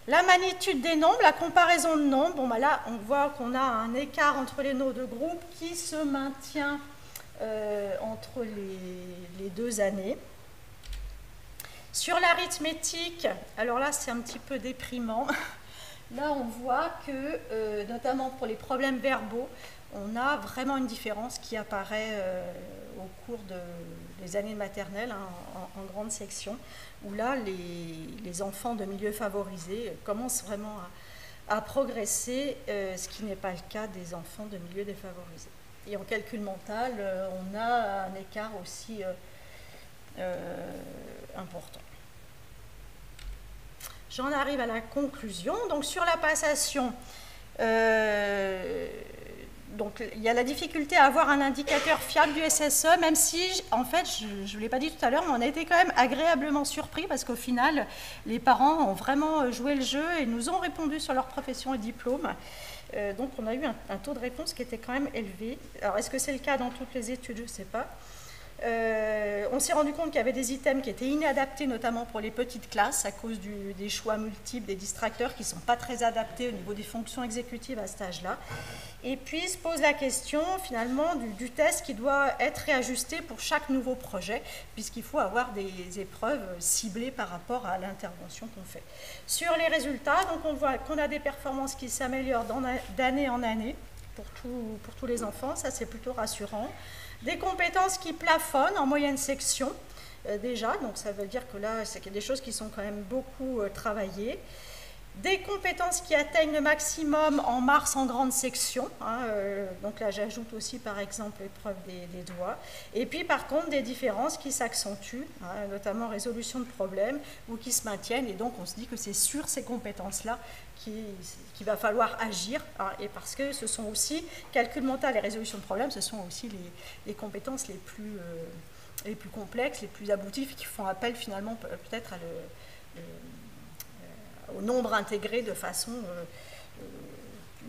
La magnitude des nombres, la comparaison de nombres, bon, là, on voit qu'on a un écart entre les deux groupes qui se maintient entre les deux années. Sur l'arithmétique, alors là, c'est un petit peu déprimant. là on voit que, notamment pour les problèmes verbaux, on a vraiment une différence qui apparaît au cours des années maternelles, hein, en grande section, où là les enfants de milieux favorisés commencent vraiment à progresser, ce qui n'est pas le cas des enfants de milieux défavorisés. Et en calcul mental, on a un écart aussi important. J'en arrive à la conclusion. Donc sur la passation, donc il y a la difficulté à avoir un indicateur fiable du SSE, même si, en fait, je ne vous l'ai pas dit tout à l'heure, mais on a été quand même agréablement surpris parce qu'au final, les parents ont vraiment joué le jeu et nous ont répondu sur leur profession et diplôme. Donc on a eu un taux de réponse qui était quand même élevé. Alors est-ce que c'est le cas dans toutes les études? Je ne sais pas. On s'est rendu compte qu'il y avait des items qui étaient inadaptés, notamment pour les petites classes, à cause des choix multiples, des distracteurs qui ne sont pas très adaptés au niveau des fonctions exécutives à cet âge-là. Et puis se pose la question finalement du test qui doit être réajusté pour chaque nouveau projet, puisqu'il faut avoir des épreuves ciblées par rapport à l'intervention qu'on fait. Sur les résultats, donc on voit qu'on a des performances qui s'améliorent d'année en année pour tous les enfants, ça c'est plutôt rassurant. Des compétences qui plafonnent en moyenne section, déjà, donc ça veut dire que là, c'est des choses qui sont quand même beaucoup travaillées. Des compétences qui atteignent le maximum en mars en grande section, hein, donc là j'ajoute aussi par exemple l'épreuve des doigts. Et puis par contre des différences qui s'accentuent, hein, notamment résolution de problèmes, ou qui se maintiennent, et donc on se dit que c'est sur ces compétences-là qu'il va falloir agir, hein, et parce que ce sont aussi, calcul mental et résolution de problèmes, ce sont aussi les compétences les plus complexes, les plus abouties, qui font appel finalement peut-être au nombre intégré de façon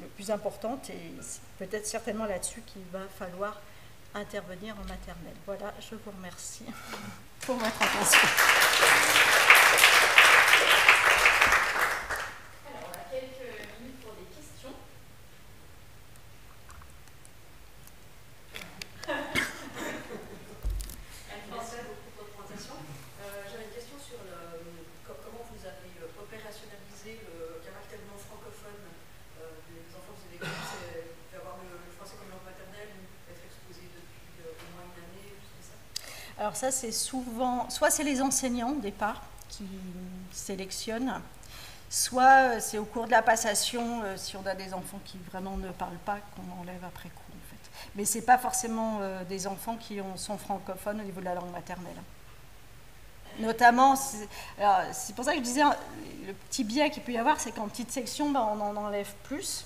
le plus importante, et c'est peut-être certainement là-dessus qu'il va falloir intervenir en maternelle. Voilà, je vous remercie pour votre attention. Alors, on a quelques minutes pour des questions. Merci beaucoup pour votre présentation. J'avais une question sur comment vous avez opérationnalisé le caractère non francophone des enfants de d'avoir le français comme langue maternelle ou être exposé depuis au moins une année, tout ça. Alors ça, c'est souvent, soit c'est les enseignants au départ qui sélectionnent, soit c'est au cours de la passation, si on a des enfants qui vraiment ne parlent pas, qu'on enlève après coup en fait. Mais ce n'est pas forcément des enfants qui sont francophones au niveau de la langue maternelle. Notamment, c'est pour ça que je disais, le petit biais qu'il peut y avoir, c'est qu'en petite section, on en enlève plus.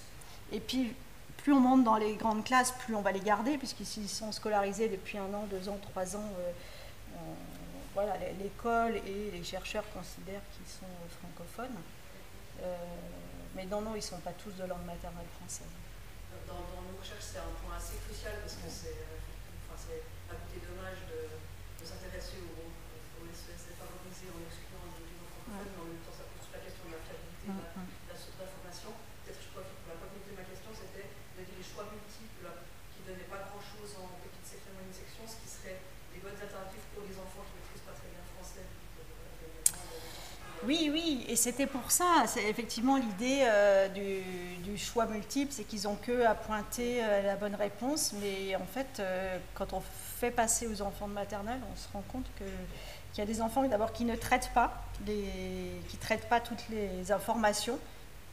Et puis, plus on monte dans les grandes classes, plus on va les garder, puisqu'ils sont scolarisés depuis 1 an, 2 ans, 3 ans. Voilà, l'école et les chercheurs considèrent qu'ils sont francophones. Mais non, ils ne sont pas tous de langue maternelle française. Dans nos recherches, c'est un point assez crucial parce que c'est à côté dommage de s'intéresser aux SES favorisés en excluant les non francophones, mais en même temps, ça pose toute la question de la fiabilité de la source d'information. Peut-être que je profite pour la continuité de ma question, c'était de dire les choix multiples qui ne donnaient pas grand-chose en petite section, moyenne section, ce qui serait des bonnes alternatives pour les enfants qui ne maîtrisent pas très bien le français. Oui, et c'était pour ça, c'est effectivement l'idée du choix multiple, c'est qu'ils n'ont que à pointer la bonne réponse, mais en fait, quand on fait passer aux enfants de maternelle, on se rend compte qu'il y a des enfants d'abord qui ne traitent pas, qui traitent pas toutes les informations,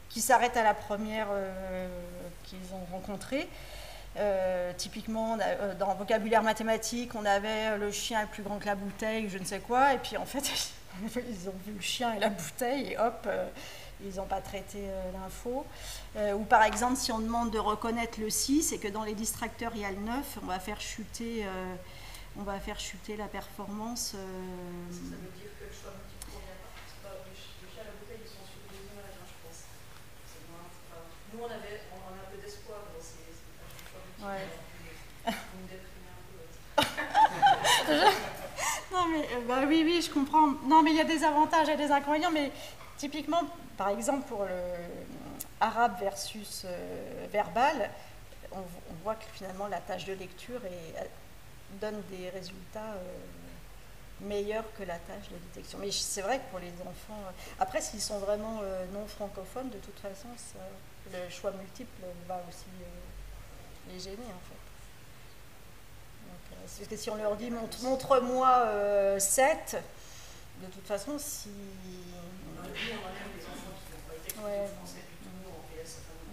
qui s'arrêtent à la première qu'ils ont rencontrée. Typiquement, dans le vocabulaire mathématique, on avait le chien est plus grand que la bouteille, je ne sais quoi, et puis en fait, ils ont vu le chien et la bouteille, et hop, ils n'ont pas traité l'info. Ou par exemple, si on demande de reconnaître le 6 et que dans les distracteurs il y a le 9, on va faire chuter la performance. Ça veut dire que le choix multiple ne convient pas. C'est pas, le chien et la bouteille, ils sont sur des images, je pense. Nous, on a un peu d'espoir dans ces choix multiples. Ouais. Vous me déprimez un peu. Non mais oui, je comprends. Non mais il y a des avantages et des inconvénients, mais typiquement, par exemple pour le arabe versus verbal, on voit que finalement la tâche de lecture donne des résultats meilleure que la tâche de détection. Mais c'est vrai que pour les enfants, après s'ils sont vraiment non francophones, de toute façon, le choix multiple va aussi les gêner en fait. Parce que si on leur dit montre-moi 7, de toute façon, si. On a même des enfants qui n'ont pas été exposés au français du tout, en PS, enfin, on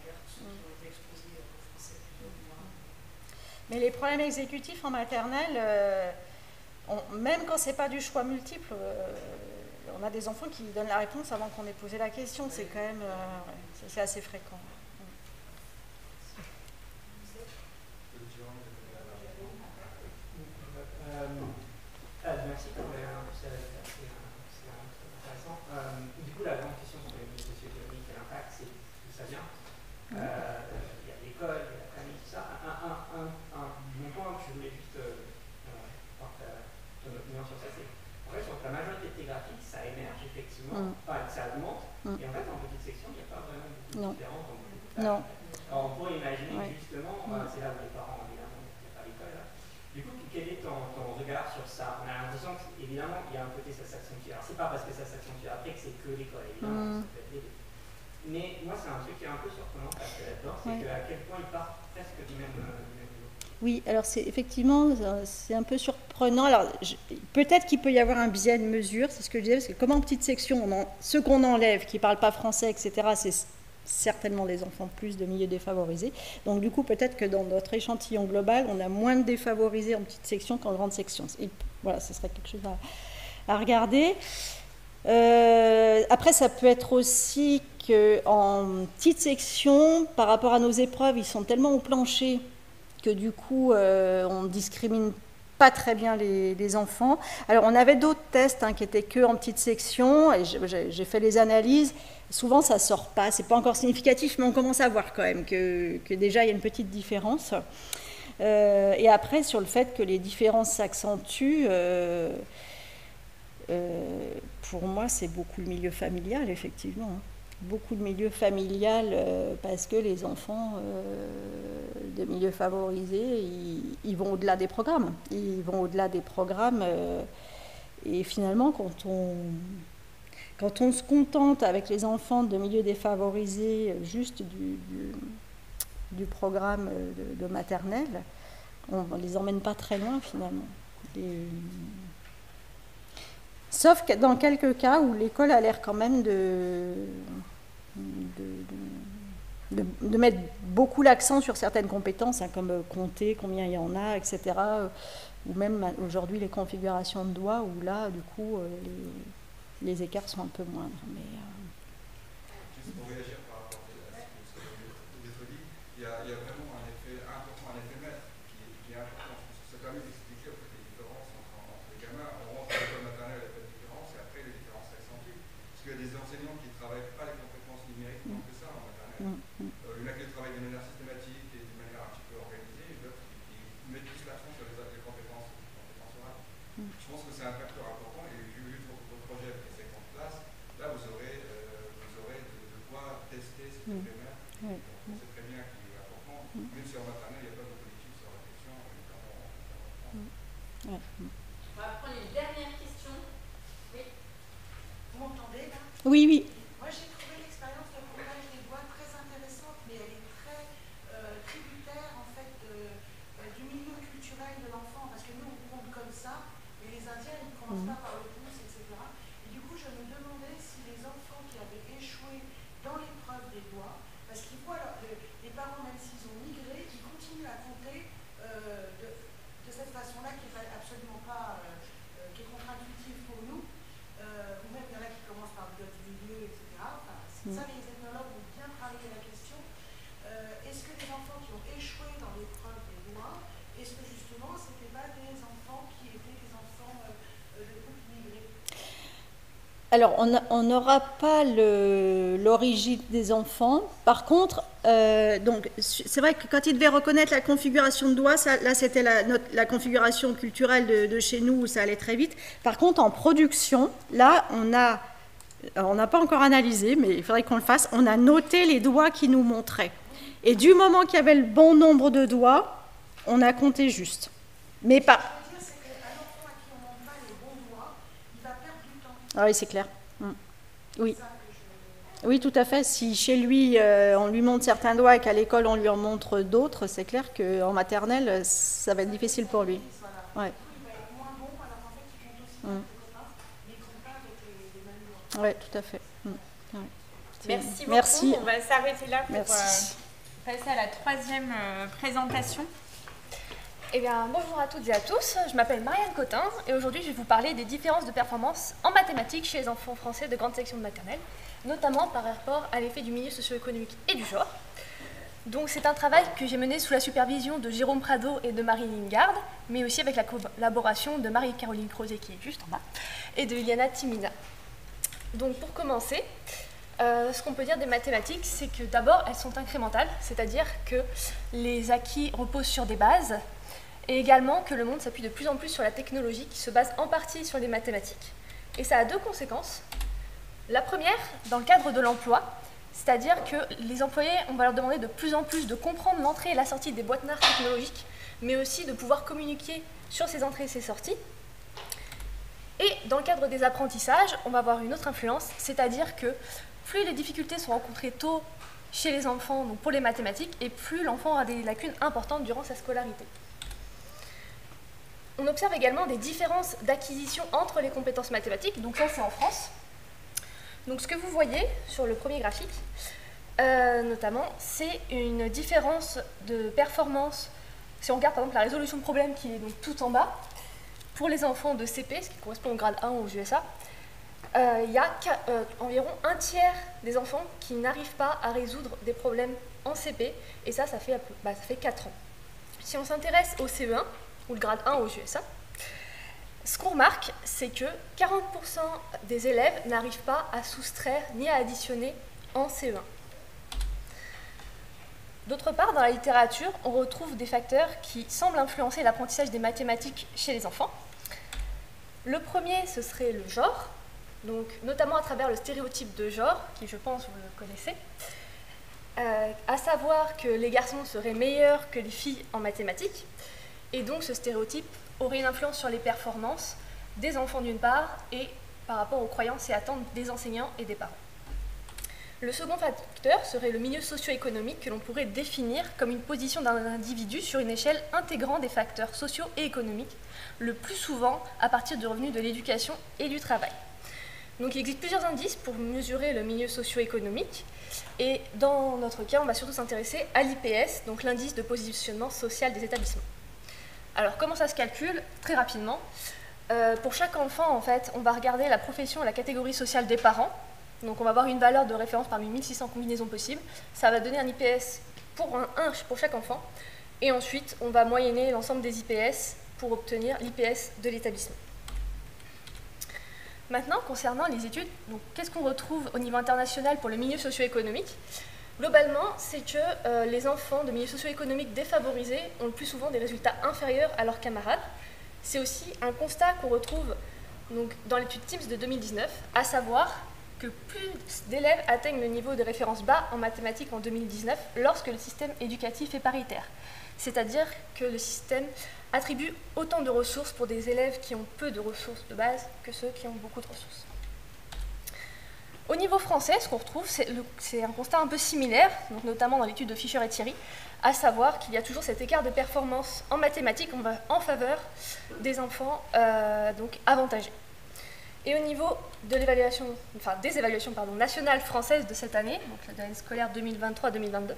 regarde ceux qui ont été exposés au français plus ou moins. Mais les problèmes exécutifs en maternelle, même quand c'est pas du choix multiple, on a des enfants qui donnent la réponse avant qu'on ait posé la question. C'est quand même c'est assez fréquent. Merci pour c'est intéressant. Du coup, la grande question sur les milieux socio-économiques et l'impact, c'est d'où ça vient. Il y a l'école, il y a la famille, tout ça. Mon point que je voulais juste porter ton opinion sur ça, c'est en fait, sur la majorité de tes graphiques, ça émerge effectivement, enfin, ça augmente, et en fait, en petite section, il n'y a pas vraiment beaucoup de différence. Non. Alors, on pourrait imaginer justement, c'est là où les parents, évidemment, il n'y a pas l'école là. Du coup, quel est ton regard sur ça? On a l'impression qu'évidemment, il y a un côté, ça s'accentue. Alors, c'est pas parce que ça s'accentue après que c'est que l'école, évidemment, ça peut être les deux. Mais moi, c'est un truc qui est un peu surprenant parce que là-dedans, c'est qu'à quel point il part presque du même niveau. Oui, alors effectivement, c'est un peu surprenant. Alors, peut-être qu'il peut y avoir un biais de mesure, c'est ce que je disais, parce que comme en petite section, ceux qu'on enlève, qui ne parlent pas français, etc., c'est certainement des enfants plus de milieux défavorisés. Donc du coup, peut-être que dans notre échantillon global, on a moins de défavorisés en petite section qu'en grande section. Et voilà, ce serait quelque chose à regarder. Après, ça peut être aussi qu'en petite section, par rapport à nos épreuves, ils sont tellement au plancher que du coup, on ne discrimine pas très bien les enfants. Alors, on avait d'autres tests qui étaient que en petite section, et j'ai fait les analyses. Souvent, ça ne sort pas, c'est pas encore significatif, mais on commence à voir quand même que déjà, il y a une petite différence. Et après, sur le fait que les différences s'accentuent, pour moi, c'est beaucoup le milieu familial, effectivement. Beaucoup de milieu familial, parce que les enfants de milieux favorisés, ils vont au-delà des programmes. Ils vont au-delà des programmes, et finalement, quand on se contente avec les enfants de milieux défavorisés juste du programme de maternelle, on ne les emmène pas très loin finalement. Sauf que dans quelques cas où l'école a l'air quand même de mettre beaucoup l'accent sur certaines compétences, comme compter, combien il y en a, etc. Ou même aujourd'hui les configurations de doigts, où là, du coup, les écarts sont un peu moindres. Mais, juste pour réagir par rapport à ce que vous avez dit, il y a vraiment un effet important, un effet maître qui est important. Je pense que ça permet d'expliquer en fait, les différences entre les gamins. On rentre à l'école maternelle, il n'y a pas de différence, et après les différences s'accentuent. Parce qu'il y a des enseignants qui ne travaillent pas les compétences numériques tant que ça en maternelle. Il y en a qui travaillent de manière systématique et de manière un petit peu organisée, et d'autres qui mettent plus l'accent sur les compétences orales. Je pense que c'est un facteur important, et vu votre projet avec les 50 classes, là vous aurez de quoi tester ces primaires. C'est très bien qu'il est important, même si en maternelle il n'y a pas de politique sur la question, On va prendre une dernière question. Oui. Vous m'entendez là? oui. Moi j'ai trouvé l'expérience de comptage des doigts très intéressante, mais elle est très tributaire en fait du milieu culturel de l'enfant, parce que nous on compte comme ça, et les Indiens ils ne commencent pas par le pouce, etc. Et du coup je me demandais si les enfants qui avaient échoué dans l'épreuve des doigts, parce qu'ils voient les parents, même s'ils ont migré, ils continuent à compter de cette façon-là qui n'est absolument pas, qui est contre-intuitive pour nous, ou même il y en a qui commencent par le du milieu, etc. Enfin, ça, les ethnologues ont bien travaillé la question. Est-ce que les enfants qui ont échoué dans l'épreuve des doigts, est-ce que justement ce n'étaient pas des enfants qui étaient des enfants de couple migré? Alors, on n'aura pas l'origine des enfants. Par contre, donc c'est vrai que quand ils devaient reconnaître la configuration de doigts, là c'était la configuration culturelle de chez nous où ça allait très vite. Par contre, en production, là, on n'a pas encore analysé, mais il faudrait qu'on le fasse. On a noté les doigts qui nous montraient. Et du moment qu'il y avait le bon nombre de doigts, on a compté juste. Mais pas. Ce que je veux dire, c'est qu'un enfant Ah oui, c'est clair. Oui. Oui, tout à fait. Si chez lui, on lui montre certains doigts et qu'à l'école, on lui en montre d'autres, c'est clair qu'en maternelle, ça va être difficile pour lui. Ouais. Oui, tout à fait. Ouais. Merci beaucoup. On va s'arrêter là pour passer à la troisième présentation. Eh bien, bonjour à toutes et à tous, je m'appelle Marianne Cotin et aujourd'hui je vais vous parler des différences de performance en mathématiques chez les enfants français de grande section de maternelle, notamment par rapport à l'effet du milieu socio-économique et du genre. Donc c'est un travail que j'ai mené sous la supervision de Jérôme Prado et de Marie Lingard, mais aussi avec la collaboration de Marie-Caroline Crozet qui est juste en bas, et de Iliana Timina. Donc pour commencer, ce qu'on peut dire des mathématiques, c'est que d'abord elles sont incrémentales, c'est-à-dire que les acquis reposent sur des bases, et également que le monde s'appuie de plus en plus sur la technologie qui se base en partie sur les mathématiques. Et ça a deux conséquences. La première, dans le cadre de l'emploi, c'est-à-dire que les employés, on va leur demander de plus en plus de comprendre l'entrée et la sortie des boîtes noires technologiques, mais aussi de pouvoir communiquer sur ces entrées et ces sorties. Et dans le cadre des apprentissages, on va avoir une autre influence, c'est-à-dire que plus les difficultés sont rencontrées tôt chez les enfants, donc pour les mathématiques, et plus l'enfant aura des lacunes importantes durant sa scolarité. On observe également des différences d'acquisition entre les compétences mathématiques, donc ça c'est en France. Donc ce que vous voyez sur le premier graphique, notamment, c'est une différence de performance. Si on regarde par exemple la résolution de problème qui est donc tout en bas, pour les enfants de CP, ce qui correspond au grade 1 aux USA, il y a environ un tiers des enfants qui n'arrivent pas à résoudre des problèmes en CP, et ça fait 4 ans. Si on s'intéresse au CE1, ou le grade 1 aux USA, ce qu'on remarque, c'est que 40% des élèves n'arrivent pas à soustraire ni à additionner en CE1. D'autre part, dans la littérature, on retrouve des facteurs qui semblent influencer l'apprentissage des mathématiques chez les enfants. Le premier, ce serait le genre, donc notamment à travers le stéréotype de genre, qui je pense vous le connaissez, à savoir que les garçons seraient meilleurs que les filles en mathématiques, et donc ce stéréotype aurait une influence sur les performances des enfants d'une part, et par rapport aux croyances et attentes des enseignants et des parents. Le second facteur serait le milieu socio-économique que l'on pourrait définir comme une position d'un individu sur une échelle intégrant des facteurs sociaux et économiques, le plus souvent à partir du revenu de l'éducation et du travail. Donc il existe plusieurs indices pour mesurer le milieu socio-économique, et dans notre cas, on va surtout s'intéresser à l'IPS, donc l'indice de positionnement social des établissements. Alors comment ça se calcule? Très rapidement. Pour chaque enfant, en fait, on va regarder la profession et la catégorie sociale des parents. Donc on va avoir une valeur de référence parmi 1600 combinaisons possibles. Ça va donner un IPS pour pour chaque enfant. Et ensuite, on va moyenner l'ensemble des IPS pour obtenir l'IPS de l'établissement. Maintenant, concernant les études, qu'est-ce qu'on retrouve au niveau international pour le milieu socio-économique? Globalement, c'est que les enfants de milieux socio-économiques défavorisés ont le plus souvent des résultats inférieurs à leurs camarades. C'est aussi un constat qu'on retrouve donc, dans l'étude TIMSS de 2019, à savoir que plus d'élèves atteignent le niveau de référence bas en mathématiques en 2019 lorsque le système éducatif est paritaire. C'est-à-dire que le système attribue autant de ressources pour des élèves qui ont peu de ressources de base que ceux qui ont beaucoup de ressources. Au niveau français, ce qu'on retrouve, c'est un constat un peu similaire, donc notamment dans l'étude de Fischer et Thierry, à savoir qu'il y a toujours cet écart de performance en mathématiques en faveur des enfants donc avantagés. Et au niveau de l'évaluation, des évaluations nationales françaises de cette année, donc l'année scolaire 2023-2022,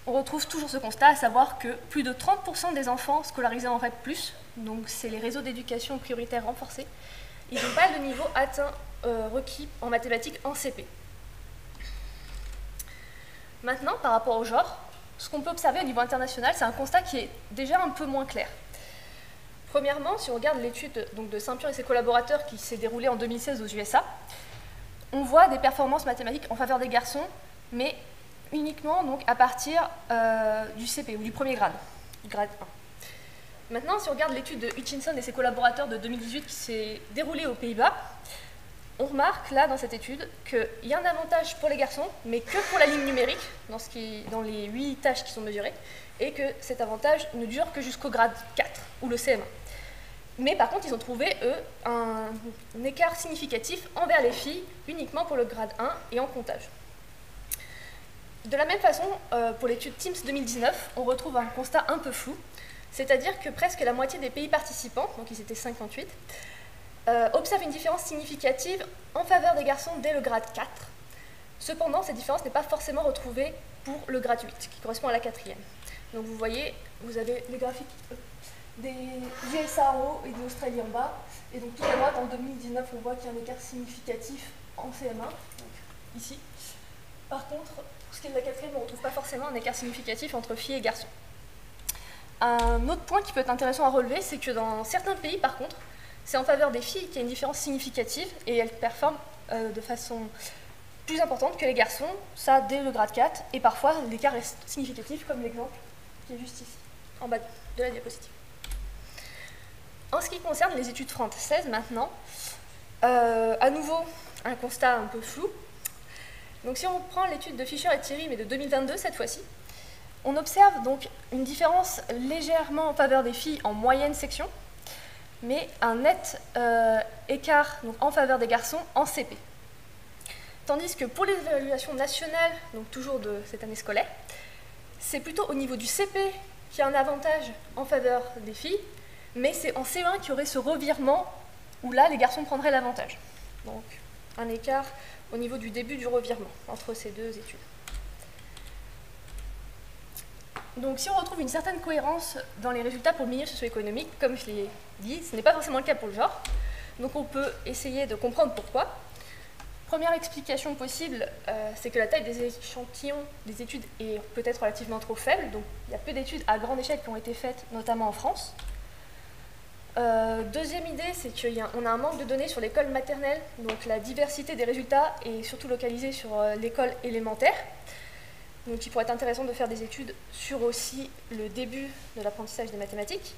on retrouve toujours ce constat, à savoir que plus de 30% des enfants scolarisés en REP+, donc c'est les réseaux d'éducation prioritaires renforcés, ils n'ont pas le niveau atteint requis en mathématiques en CP. Maintenant, par rapport au genre, ce qu'on peut observer au niveau international, c'est un constat qui est déjà un peu moins clair. Premièrement, si on regarde l'étude de Saint-Pierre et ses collaborateurs qui s'est déroulée en 2016 aux USA, on voit des performances mathématiques en faveur des garçons, mais uniquement donc, à partir du CP ou du premier grade, du grade 1. Maintenant, si on regarde l'étude de Hutchinson et ses collaborateurs de 2018 qui s'est déroulée aux Pays-Bas, on remarque là dans cette étude qu'il y a un avantage pour les garçons, mais que pour la ligne numérique, dans les 8 tâches qui sont mesurées, et que cet avantage ne dure que jusqu'au grade 4, ou le CM1. Mais par contre, ils ont trouvé, eux, un écart significatif envers les filles, uniquement pour le grade 1 et en comptage. De la même façon, pour l'étude TIMSS 2019, on retrouve un constat un peu flou, c'est-à-dire que presque la moitié des pays participants, donc ils étaient 58, observent une différence significative en faveur des garçons dès le grade 4. Cependant, cette différence n'est pas forcément retrouvée pour le grade 8, qui correspond à la 4e. Donc vous voyez, vous avez les graphiques des USA en haut et des Australie en bas. Et donc tout à droite, en 2019, on voit qu'il y a un écart significatif en CM1, donc ici. Par contre, pour ce qui est de la 4e, on ne retrouve pas forcément un écart significatif entre filles et garçons. Un autre point qui peut être intéressant à relever, c'est que dans certains pays, par contre, c'est en faveur des filles qu'il y a une différence significative et elles performent de façon plus importante que les garçons, ça dès le grade 4, et parfois l'écart est significatif, comme l'exemple qui est juste ici, en bas de la diapositive. En ce qui concerne les études françaises maintenant, à nouveau un constat un peu flou. Donc si on prend l'étude de Fischer et Thierry, mais de 2022 cette fois-ci, on observe donc une différence légèrement en faveur des filles en moyenne section, mais un net écart donc, en faveur des garçons en CP. Tandis que pour les évaluations nationales, donc toujours de cette année scolaire, c'est plutôt au niveau du CP qu'il y a un avantage en faveur des filles, mais c'est en CE1 qu'il y aurait ce revirement où là, les garçons prendraient l'avantage. Donc, un écart au niveau du début du revirement entre ces deux études. Donc, si on retrouve une certaine cohérence dans les résultats pour le milieu socio-économique, comme je l'ai dit, ce n'est pas forcément le cas pour le genre. Donc, on peut essayer de comprendre pourquoi. Première explication possible, c'est que la taille des échantillons des études est peut-être relativement trop faible. Donc, il y a peu d'études à grande échelle qui ont été faites, notamment en France. Deuxième idée, c'est qu'on a un manque de données sur l'école maternelle, donc la diversité des résultats est surtout localisée sur l'école élémentaire. Donc il pourrait être intéressant de faire des études sur aussi le début de l'apprentissage des mathématiques.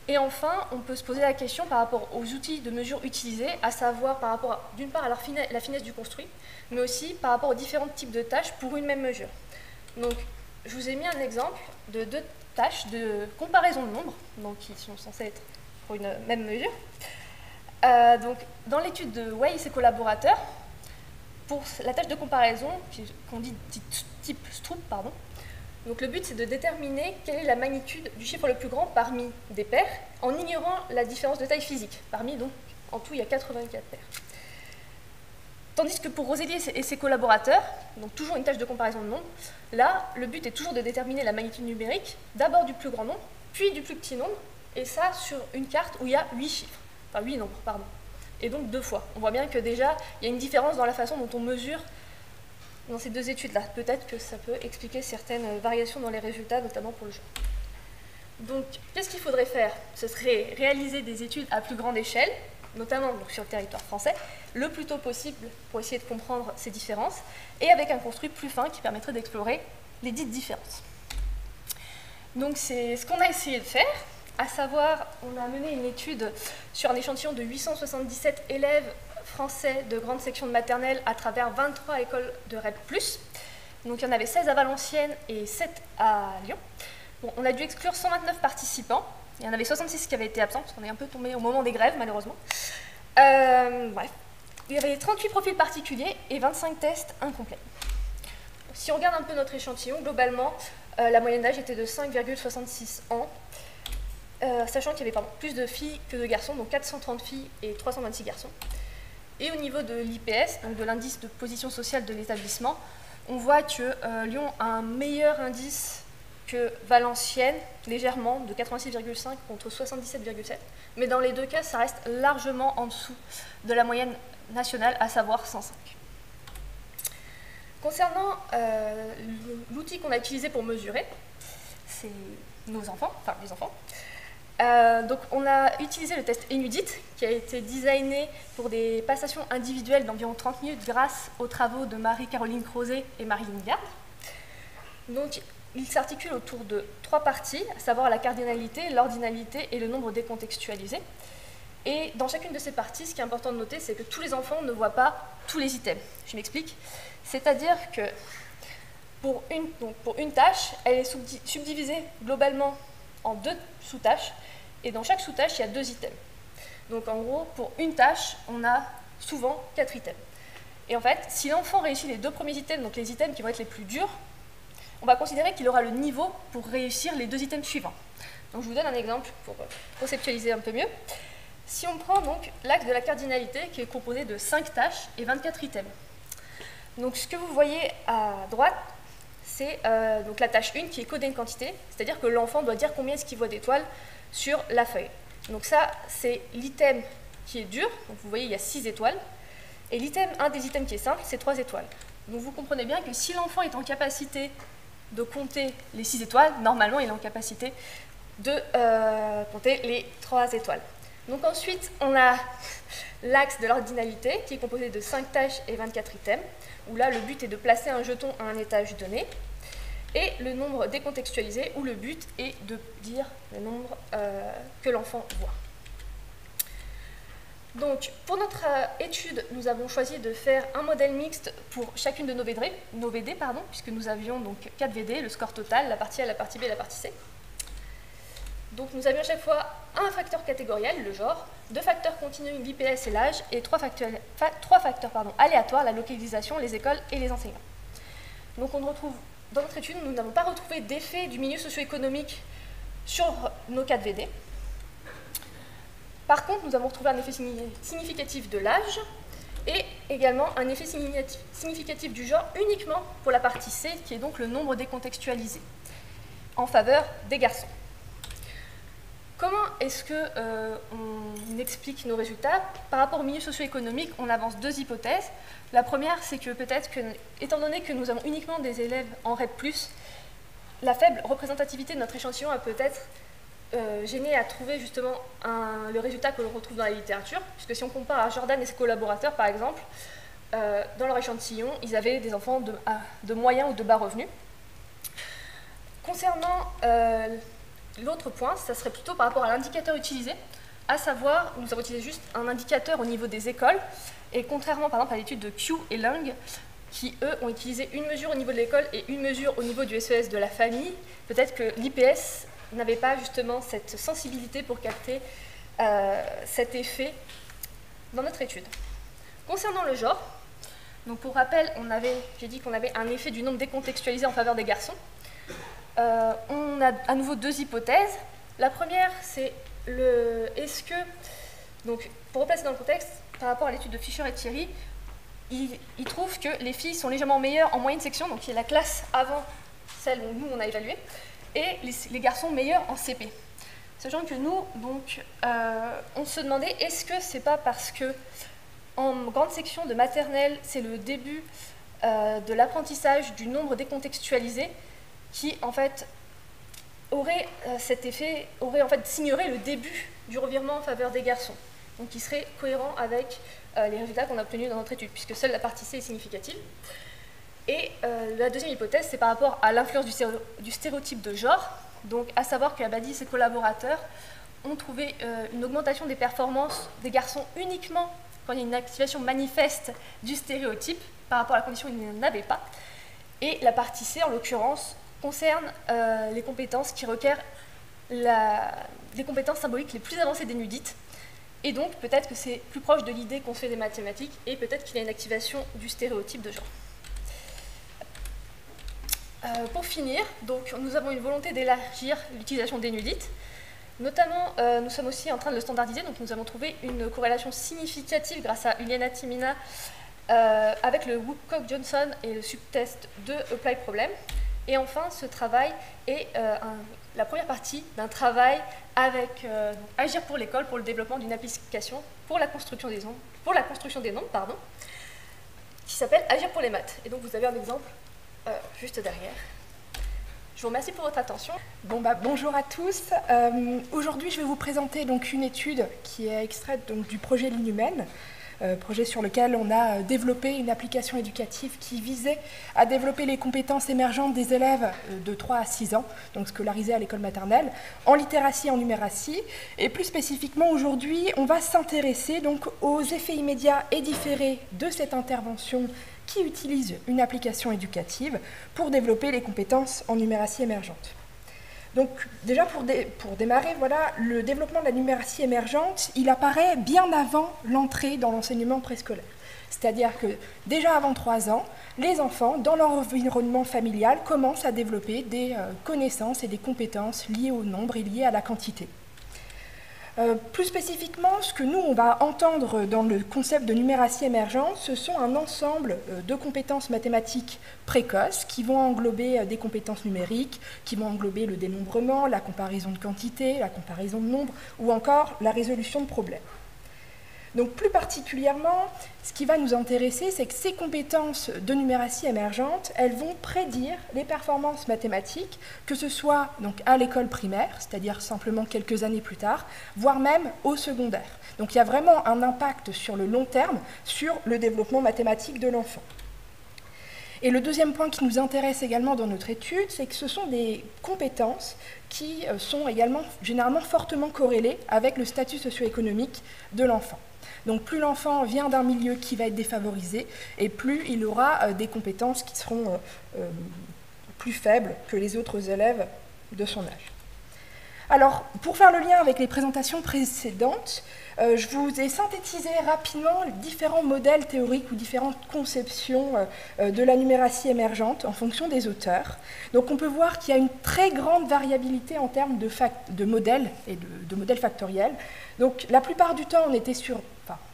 Et enfin, on peut se poser la question par rapport aux outils de mesure utilisés, à savoir par rapport d'une part à la finesse du construit, mais aussi par rapport aux différents types de tâches pour une même mesure. Donc je vous ai mis un exemple de deux tâches de comparaison de nombres, donc qui sont censées être pour une même mesure. Donc, dans l'étude de Weiss et collaborateurs, pour la tâche de comparaison, qu'on dit type Stroop, pardon, donc le but c'est de déterminer quelle est la magnitude du chiffre le plus grand parmi des paires, en ignorant la différence de taille physique. Parmi, donc, en tout, il y a 84 paires. Tandis que pour Roselli et ses collaborateurs, donc toujours une tâche de comparaison de nombres, là, le but est toujours de déterminer la magnitude numérique, d'abord du plus grand nombre, puis du plus petit nombre, et ça sur une carte où il y a 8 chiffres, enfin 8 nombres, pardon, et donc 2 fois. On voit bien que déjà, il y a une différence dans la façon dont on mesure dans ces deux études-là. Peut-être que ça peut expliquer certaines variations dans les résultats, notamment pour le genre. Donc, qu'est-ce qu'il faudrait faire? Ce serait réaliser des études à plus grande échelle, notamment donc, sur le territoire français, le plus tôt possible pour essayer de comprendre ces différences, et avec un construit plus fin qui permettrait d'explorer les dites différences. Donc c'est ce qu'on a essayé de faire, à savoir, on a mené une étude sur un échantillon de 877 élèves français de grande section de maternelle à travers 23 écoles de REP+. Donc il y en avait 16 à Valenciennes et 7 à Lyon. Bon, on a dû exclure 129 participants. Il y en avait 66 qui avaient été absents, parce qu'on est un peu tombé au moment des grèves, malheureusement. Bref. Il y avait 38 profils particuliers et 25 tests incomplets. Si on regarde un peu notre échantillon, globalement, la moyenne d'âge était de 5,66 ans, sachant qu'il y avait plus de filles que de garçons, donc 430 filles et 326 garçons. Et au niveau de l'IPS, donc de l'indice de position sociale de l'établissement, on voit que Lyon a un meilleur indice que Valenciennes, légèrement, de 86,5 contre 77,7. Mais dans les deux cas, ça reste largement en dessous de la moyenne nationale, à savoir 105. Concernant l'outil qu'on a utilisé pour mesurer, c'est nos enfants, enfin les enfants. Donc on a utilisé le test Enudit, qui a été designé pour des passations individuelles d'environ 30 minutes grâce aux travaux de Marie-Caroline Crozet et Marie-Line Garde. Donc il s'articule autour de 3 parties, à savoir la cardinalité, l'ordinalité et le nombre décontextualisé. Et dans chacune de ces parties, ce qui est important de noter, c'est que tous les enfants ne voient pas tous les items. Je m'explique. C'est-à-dire que pour une tâche, elle est subdivisée globalement en 2 sous-tâches et dans chaque sous-tâche, il y a 2 items. Donc en gros, pour une tâche, on a souvent 4 items. Et en fait, si l'enfant réussit les 2 premiers items, donc les items qui vont être les plus durs, on va considérer qu'il aura le niveau pour réussir les 2 items suivants. Donc je vous donne un exemple pour conceptualiser un peu mieux. Si on prend donc l'axe de la cardinalité qui est composé de 5 tâches et 24 items. Donc ce que vous voyez à droite, c'est donc la tâche 1 qui est codée une quantité, c'est-à-dire que l'enfant doit dire combien est-ce qu'il voit d'étoiles sur la feuille. Donc ça, c'est l'item qui est dur, donc vous voyez il y a 6 étoiles, et un des items qui est simple, c'est 3 étoiles. Donc vous comprenez bien que si l'enfant est en capacité de compter les 6 étoiles, normalement il est en capacité de compter les 3 étoiles. Donc ensuite, on a l'axe de l'ordinalité qui est composé de 5 tâches et 24 items, où là le but est de placer un jeton à un étage donné, et le nombre décontextualisé, où le but est de dire le nombre que l'enfant voit. Donc pour notre étude, nous avons choisi de faire un modèle mixte pour chacune de nos VD, puisque nous avions donc 4 VD, le score total, la partie A, la partie B et la partie C. Donc nous avions à chaque fois un facteur catégoriel, le genre, 2 facteurs continuing, l'IPS et l'âge, et 3 facteurs aléatoires, la localisation, les écoles et les enseignants. Donc on retrouve, dans notre étude, nous n'avons pas retrouvé d'effet du milieu socio-économique sur nos 4 VD. Par contre, nous avons retrouvé un effet significatif de l'âge et également un effet significatif du genre uniquement pour la partie C, qui est donc le nombre décontextualisé, en faveur des garçons. Comment est-ce qu'on explique nos résultats? Par rapport au milieu socio-économique, on avance 2 hypothèses. La première, c'est que peut-être que, étant donné que nous avons uniquement des élèves en REP+, la faible représentativité de notre échantillon a peut-être gêné à trouver justement le résultat que l'on retrouve dans la littérature, puisque si on compare à Jordan et ses collaborateurs, par exemple, dans leur échantillon, ils avaient des enfants de moyens ou de bas revenus. Concernant l'autre point, ça serait plutôt par rapport à l'indicateur utilisé, à savoir, nous avons utilisé juste un indicateur au niveau des écoles, et contrairement par exemple à l'étude de Q et Lung, qui eux ont utilisé une mesure au niveau de l'école et une mesure au niveau du SES de la famille, peut-être que l'IPS n'avait pas justement cette sensibilité pour capter cet effet dans notre étude. Concernant le genre, donc pour rappel, j'ai dit qu'on avait un effet du nombre décontextualisé en faveur des garçons. On a à nouveau 2 hypothèses. La première, c'est est-ce que, donc pour replacer dans le contexte, par rapport à l'étude de Fischer et Thierry, ils trouvent que les filles sont légèrement meilleures en moyenne section, donc qui est la classe avant celle où nous on a évalué, et les garçons meilleurs en CP. Sachant que nous, donc, on se demandait, est-ce que c'est pas parce que en grande section de maternelle, c'est le début de l'apprentissage du nombre décontextualisé qui, en fait, aurait cet effet, signerait le début du revirement en faveur des garçons, donc qui serait cohérent avec les résultats qu'on a obtenus dans notre étude, puisque seule la partie C est significative. Et la deuxième hypothèse, c'est par rapport à l'influence du stéréotype de genre, donc à savoir que Abadi et ses collaborateurs ont trouvé une augmentation des performances des garçons uniquement quand il y a une activation manifeste du stéréotype par rapport à la condition où il n'y en avait pas. Et la partie C, en l'occurrence, concerne les compétences qui requièrent les compétences symboliques les plus avancées des nudites. Et donc, peut-être que c'est plus proche de l'idée qu'on fait des mathématiques, et peut-être qu'il y a une activation du stéréotype de genre. Pour finir, donc, nous avons une volonté d'élargir l'utilisation des nudites. Notamment, nous sommes aussi en train de le standardiser, donc nous avons trouvé une corrélation significative grâce à Uliana Timina avec le Woodcock-Johnson et le subtest de Apply Problem. Et enfin, ce travail est la première partie d'un travail avec Agir pour l'école pour le développement d'une application pour la construction des nombres, qui s'appelle Agir pour les maths. Et donc vous avez un exemple juste derrière. Je vous remercie pour votre attention. Bonjour à tous. Aujourd'hui, je vais vous présenter donc une étude qui est extraite donc, du projet Ligne Humaine, projet sur lequel on a développé une application éducative qui visait à développer les compétences émergentes des élèves de 3 à 6 ans, donc scolarisés à l'école maternelle, en littératie et en numératie. Et plus spécifiquement, aujourd'hui, on va s'intéresser donc aux effets immédiats et différés de cette intervention qui utilise une application éducative pour développer les compétences en numératie émergente. Donc déjà pour démarrer, voilà, le développement de la numératie émergente, il apparaît bien avant l'entrée dans l'enseignement préscolaire. C'est-à-dire que déjà avant 3 ans, les enfants, dans leur environnement familial, commencent à développer des connaissances et des compétences liées au nombre et liées à la quantité. Plus spécifiquement, ce que nous, on va entendre dans le concept de numératie émergente, ce sont un ensemble de compétences mathématiques précoces qui vont englober des compétences numériques, qui vont englober le dénombrement, la comparaison de quantité, la comparaison de nombres, ou encore la résolution de problèmes. Donc plus particulièrement, ce qui va nous intéresser, c'est que ces compétences de numératie émergente, elles vont prédire les performances mathématiques, que ce soit donc à l'école primaire, c'est-à-dire simplement quelques années plus tard, voire même au secondaire. Donc il y a vraiment un impact sur le long terme sur le développement mathématique de l'enfant. Et le deuxième point qui nous intéresse également dans notre étude, c'est que ce sont des compétences qui sont également généralement fortement corrélées avec le statut socio-économique de l'enfant. Donc plus l'enfant vient d'un milieu qui va être défavorisé, et plus il aura des compétences qui seront plus faibles que les autres élèves de son âge. Alors, pour faire le lien avec les présentations précédentes, je vous ai synthétisé rapidement les différents modèles théoriques ou différentes conceptions de la numératie émergente en fonction des auteurs. Donc on peut voir qu'il y a une très grande variabilité en termes de modèles et de modèles factoriels. Donc la plupart du temps, on était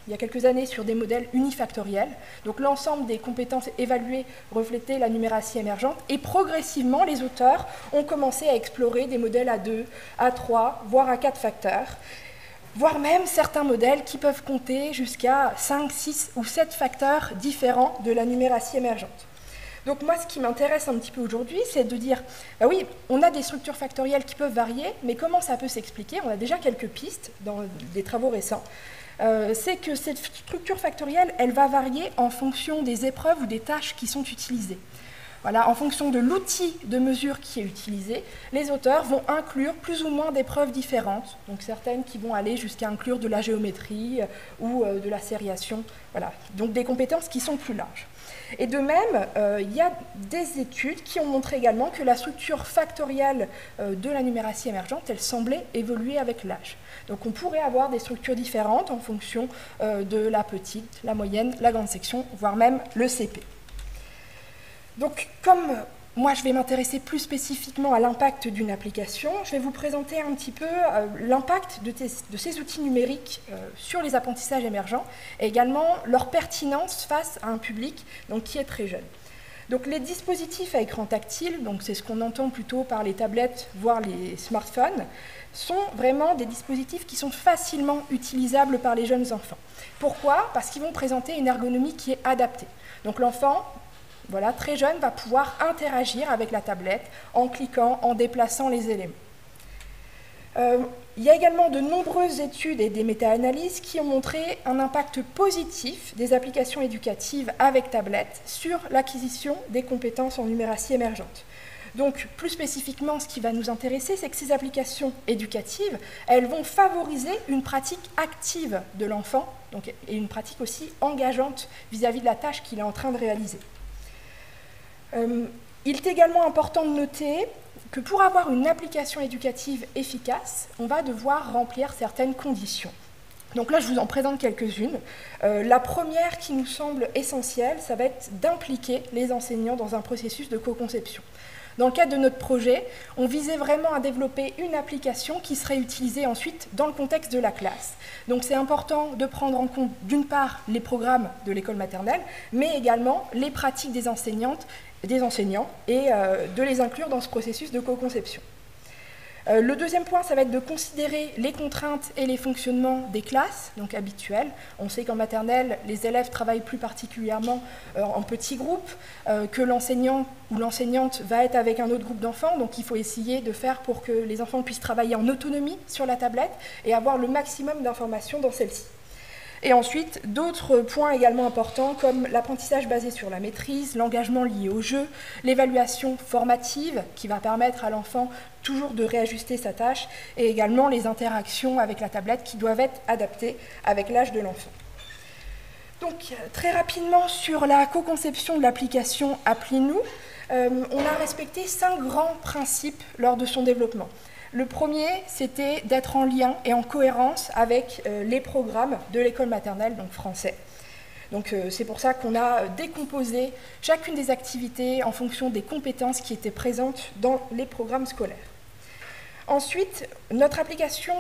il y a quelques années sur des modèles unifactoriels. Donc l'ensemble des compétences évaluées reflétait la numératie émergente. Et progressivement, les auteurs ont commencé à explorer des modèles à 2, à 3, voire à 4 facteurs, voire même certains modèles qui peuvent compter jusqu'à 5, 6 ou 7 facteurs différents de la numératie émergente. Donc moi, ce qui m'intéresse un petit peu aujourd'hui, c'est de dire, bah oui, on a des structures factorielles qui peuvent varier, mais comment ça peut s'expliquer? On a déjà quelques pistes dans des travaux récents. C'est que cette structure factorielle, elle va varier en fonction des épreuves ou des tâches qui sont utilisées. Voilà, en fonction de l'outil de mesure qui est utilisé, les auteurs vont inclure plus ou moins d'épreuves différentes, donc certaines qui vont aller jusqu'à inclure de la géométrie ou de la sériation, voilà, donc des compétences qui sont plus larges. Et de même, il y a des études qui ont montré également que la structure factorielle de la numératie émergente, elle semblait évoluer avec l'âge. Donc on pourrait avoir des structures différentes en fonction de la petite, la moyenne, la grande section, voire même le CP. Donc comme moi je vais m'intéresser plus spécifiquement à l'impact d'une application, je vais vous présenter un petit peu l'impact de ces outils numériques sur les apprentissages émergents et également leur pertinence face à un public donc, qui est très jeune. Donc les dispositifs à écran tactile, donc c'est ce qu'on entend plutôt par les tablettes, voire les smartphones, sont vraiment des dispositifs qui sont facilement utilisables par les jeunes enfants. Pourquoi? Parce qu'ils vont présenter une ergonomie qui est adaptée. Donc l'enfant, voilà, très jeune, va pouvoir interagir avec la tablette en cliquant, en déplaçant les éléments. Il y a également de nombreuses études et des méta-analyses qui ont montré un impact positif des applications éducatives avec tablette sur l'acquisition des compétences en numératie émergente. Donc, plus spécifiquement, ce qui va nous intéresser, c'est que ces applications éducatives, elles vont favoriser une pratique active de l'enfant, et une pratique aussi engageante vis-à-vis de la tâche qu'il est en train de réaliser. Il est également important de noter que pour avoir une application éducative efficace, on va devoir remplir certaines conditions. Donc là, je vous en présente quelques-unes. La première qui nous semble essentielle, ça va être d'impliquer les enseignants dans un processus de co-conception. Dans le cadre de notre projet, on visait vraiment à développer une application qui serait utilisée ensuite dans le contexte de la classe. Donc c'est important de prendre en compte d'une part les programmes de l'école maternelle, mais également les pratiques des enseignantes, des enseignants et de les inclure dans ce processus de co-conception. Le deuxième point, ça va être de considérer les contraintes et les fonctionnements des classes, donc habituels. On sait qu'en maternelle, les élèves travaillent plus particulièrement en petits groupes, que l'enseignant ou l'enseignante va être avec un autre groupe d'enfants, donc il faut essayer de faire pour que les enfants puissent travailler en autonomie sur la tablette et avoir le maximum d'informations dans celle-ci. Et ensuite, d'autres points également importants comme l'apprentissage basé sur la maîtrise, l'engagement lié au jeu, l'évaluation formative qui va permettre à l'enfant toujours de réajuster sa tâche et également les interactions avec la tablette qui doivent être adaptées avec l'âge de l'enfant. Donc très rapidement sur la co-conception de l'application Appli-nous. on a respecté 5 grands principes lors de son développement. Le premier, c'était d'être en lien et en cohérence avec les programmes de l'école maternelle, donc français. Donc c'est pour ça qu'on a décomposé chacune des activités en fonction des compétences qui étaient présentes dans les programmes scolaires. Ensuite, notre application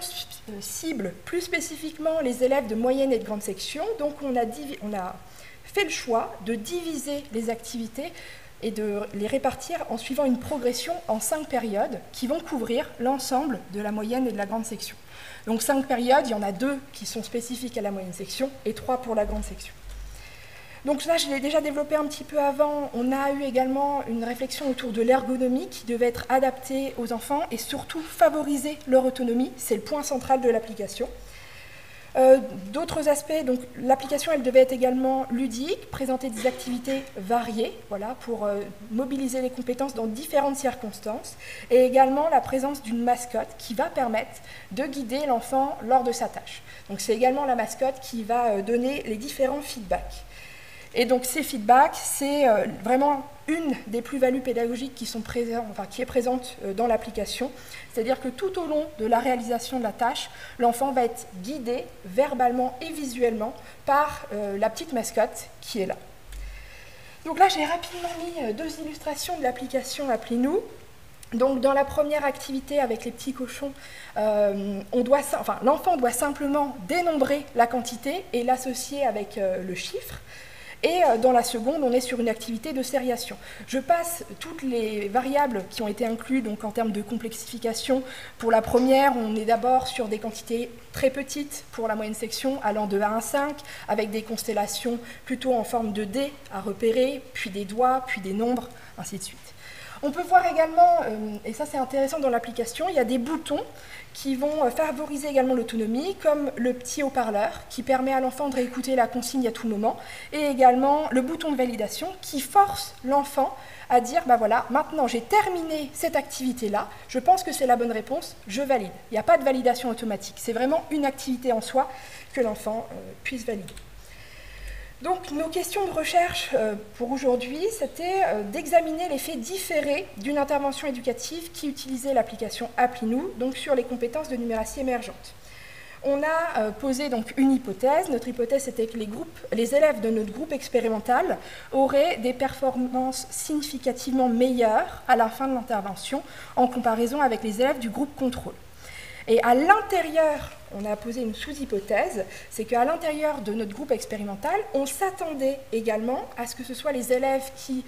cible plus spécifiquement les élèves de moyenne et de grande section. Donc on a fait le choix de diviser les activités et de les répartir en suivant une progression en 5 périodes qui vont couvrir l'ensemble de la moyenne et de la grande section. Donc 5 périodes, il y en a 2 qui sont spécifiques à la moyenne section et 3 pour la grande section. Donc là, je l'ai déjà développé un petit peu avant. On a eu également une réflexion autour de l'ergonomie qui devait être adaptée aux enfants et surtout favoriser leur autonomie. C'est le point central de l'application. D'autres aspects, donc l'application, elle devait être également ludique, présenter des activités variées, voilà, pour mobiliser les compétences dans différentes circonstances, et également la présence d'une mascotte qui va permettre de guider l'enfant lors de sa tâche. Donc c'est également la mascotte qui va donner les différents feedbacks. Et donc ces feedbacks, c'est vraiment une des plus-values pédagogiques qui est présente dans l'application. C'est-à-dire que tout au long de la réalisation de la tâche, l'enfant va être guidé verbalement et visuellement par la petite mascotte qui est là. Donc là, j'ai rapidement mis 2 illustrations de l'application Appli-nous. Donc dans la première activité avec les petits cochons, l'enfant doit simplement dénombrer la quantité et l'associer avec le chiffre. Et dans la seconde, on est sur une activité de sériation. Je passe toutes les variables qui ont été incluses donc en termes de complexification. Pour la première, on est d'abord sur des quantités très petites pour la moyenne section, allant de 1 à 5, avec des constellations plutôt en forme de dés à repérer, puis des doigts, puis des nombres, ainsi de suite. On peut voir également, et ça c'est intéressant dans l'application, il y a des boutons qui vont favoriser également l'autonomie, comme le petit haut-parleur qui permet à l'enfant de réécouter la consigne à tout moment, et également le bouton de validation qui force l'enfant à dire « bah voilà, maintenant j'ai terminé cette activité-là, je pense que c'est la bonne réponse, je valide ». Il n'y a pas de validation automatique, c'est vraiment une activité en soi que l'enfant puisse valider. Donc nos questions de recherche pour aujourd'hui, c'était d'examiner l'effet différé d'une intervention éducative qui utilisait l'application Appli-nous, donc sur les compétences de numératie émergentes. On a posé donc une hypothèse. Notre hypothèse était que les élèves de notre groupe expérimental auraient des performances significativement meilleures à la fin de l'intervention en comparaison avec les élèves du groupe contrôle. Et à l'intérieur, on a posé une sous-hypothèse, c'est qu'à l'intérieur de notre groupe expérimental, on s'attendait également à ce que ce soit les élèves qui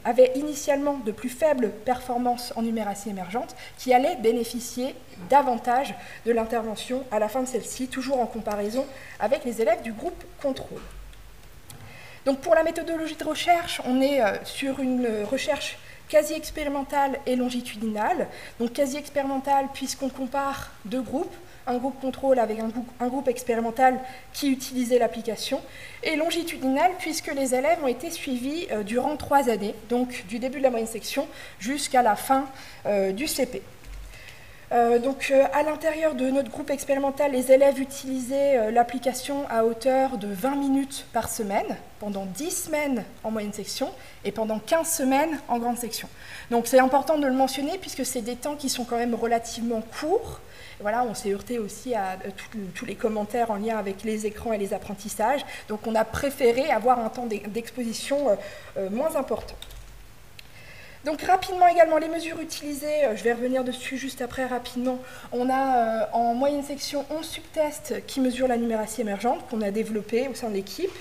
avaient initialement de plus faibles performances en numératie émergente qui allaient bénéficier davantage de l'intervention à la fin de celle-ci, toujours en comparaison avec les élèves du groupe contrôle. Donc pour la méthodologie de recherche, on est sur une recherche quasi-expérimentale et longitudinale. Donc quasi-expérimentale puisqu'on compare 2 groupes, un groupe contrôle avec un groupe expérimental qui utilisait l'application, et longitudinale puisque les élèves ont été suivis durant 3 années, donc du début de la moyenne section jusqu'à la fin du CP. Donc à l'intérieur de notre groupe expérimental, les élèves utilisaient l'application à hauteur de 20 minutes par semaine, pendant 10 semaines en moyenne section et pendant 15 semaines en grande section. Donc c'est important de le mentionner puisque c'est des temps qui sont quand même relativement courts. Voilà, on s'est heurté aussi à tous les commentaires en lien avec les écrans et les apprentissages. Donc on a préféré avoir un temps d'exposition moins important. Donc rapidement également, les mesures utilisées, je vais revenir dessus juste après rapidement. On a en moyenne section 11 subtests qui mesurent la numératie émergente qu'on a développé au sein de l'équipe.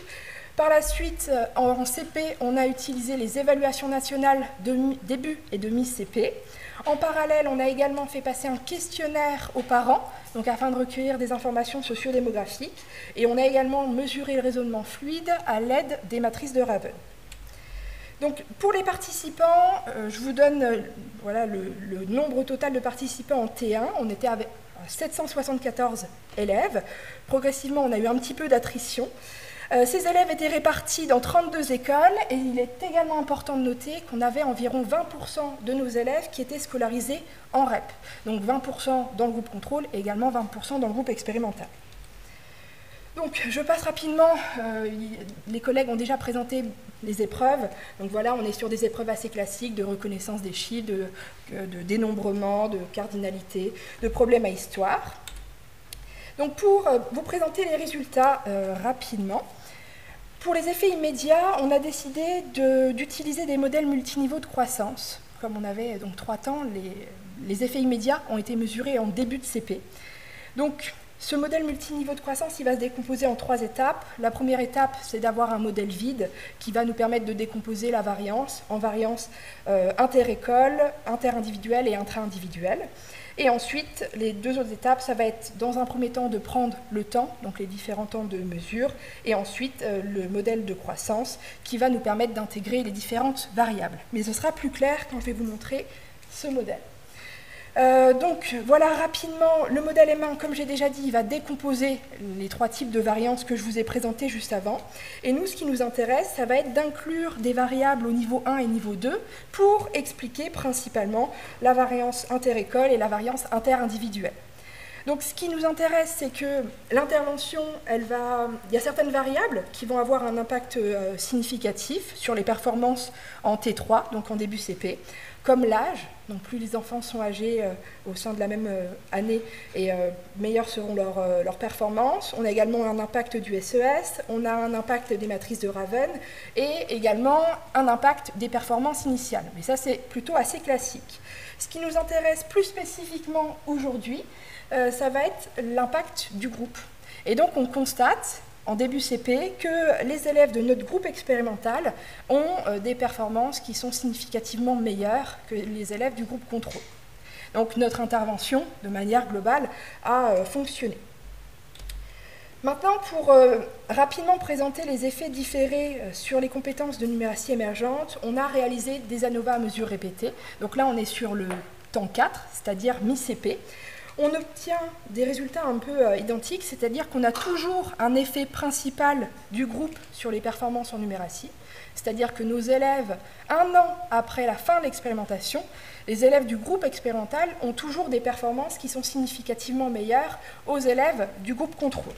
Par la suite, en CP, on a utilisé les évaluations nationales de début et de mi-CP. En parallèle, on a également fait passer un questionnaire aux parents, donc afin de recueillir des informations sociodémographiques. Et on a également mesuré le raisonnement fluide à l'aide des matrices de Raven. Donc, pour les participants, je vous donne voilà, le nombre total de participants en T1. On était avec 774 élèves. Progressivement, on a eu un petit peu d'attrition. Ces élèves étaient répartis dans 32 écoles et il est également important de noter qu'on avait environ 20% de nos élèves qui étaient scolarisés en REP. Donc 20% dans le groupe contrôle et également 20% dans le groupe expérimental. Donc, je passe rapidement. Les collègues ont déjà présenté les épreuves. Donc voilà, on est sur des épreuves assez classiques de reconnaissance des chiffres, de dénombrement, de cardinalité, de problèmes à histoire. Donc pour vous présenter les résultats rapidement, pour les effets immédiats, on a décidé d'utiliser des modèles multiniveaux de croissance. Comme on avait donc 3 temps, les effets immédiats ont été mesurés en début de CP. Donc, ce modèle multiniveau de croissance, il va se décomposer en 3 étapes. La première étape, c'est d'avoir un modèle vide qui va nous permettre de décomposer la variance en variance inter-école, inter-individuelle et intra-individuelle. Et ensuite, les 2 autres étapes, ça va être dans un premier temps de prendre le temps, donc les différents temps de mesure, et ensuite le modèle de croissance qui va nous permettre d'intégrer les différentes variables. Mais ce sera plus clair quand je vais vous montrer ce modèle. Donc voilà rapidement, le modèle M1, comme j'ai déjà dit, il va décomposer les 3 types de variances que je vous ai présentés juste avant. Et nous, ce qui nous intéresse, ça va être d'inclure des variables au niveau 1 et niveau 2 pour expliquer principalement la variance inter-école et la variance inter-individuelle. Donc ce qui nous intéresse, c'est que l'intervention, il y a certaines variables qui vont avoir un impact significatif sur les performances en T3, donc en début CP, comme l'âge. Donc plus les enfants sont âgés au sein de la même année, et meilleures seront leurs performances. On a également un impact du SES, on a un impact des matrices de Raven, et également un impact des performances initiales. Mais ça, c'est plutôt assez classique. Ce qui nous intéresse plus spécifiquement aujourd'hui, ça va être l'impact du groupe. Et donc on constate en début CP que les élèves de notre groupe expérimental ont des performances qui sont significativement meilleures que les élèves du groupe contrôle. Donc notre intervention, de manière globale, a fonctionné. Maintenant, pour rapidement présenter les effets différés sur les compétences de numératie émergente, on a réalisé des ANOVA à mesure répétée. Donc là, on est sur le temps 4, c'est-à-dire mi-CP. On obtient des résultats un peu identiques, c'est-à-dire qu'on a toujours un effet principal du groupe sur les performances en numératie, c'est-à-dire que nos élèves, 1 an après la fin de l'expérimentation, les élèves du groupe expérimental ont toujours des performances qui sont significativement meilleures aux élèves du groupe contrôle.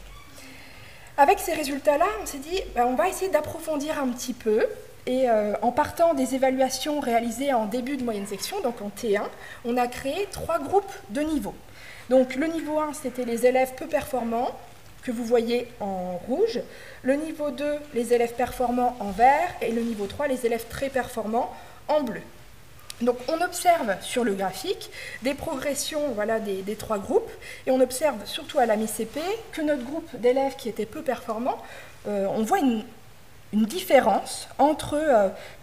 Avec ces résultats-là, on s'est dit, on va essayer d'approfondir un petit peu, et en partant des évaluations réalisées en début de moyenne section, donc en T1, on a créé 3 groupes de niveaux. Donc le niveau 1, c'était les élèves peu performants, que vous voyez en rouge. Le niveau 2, les élèves performants en vert. Et le niveau 3, les élèves très performants en bleu. Donc on observe sur le graphique des progressions des 3 groupes. Et on observe surtout à la mi-CP que notre groupe d'élèves qui étaient peu performants, on voit une différence entre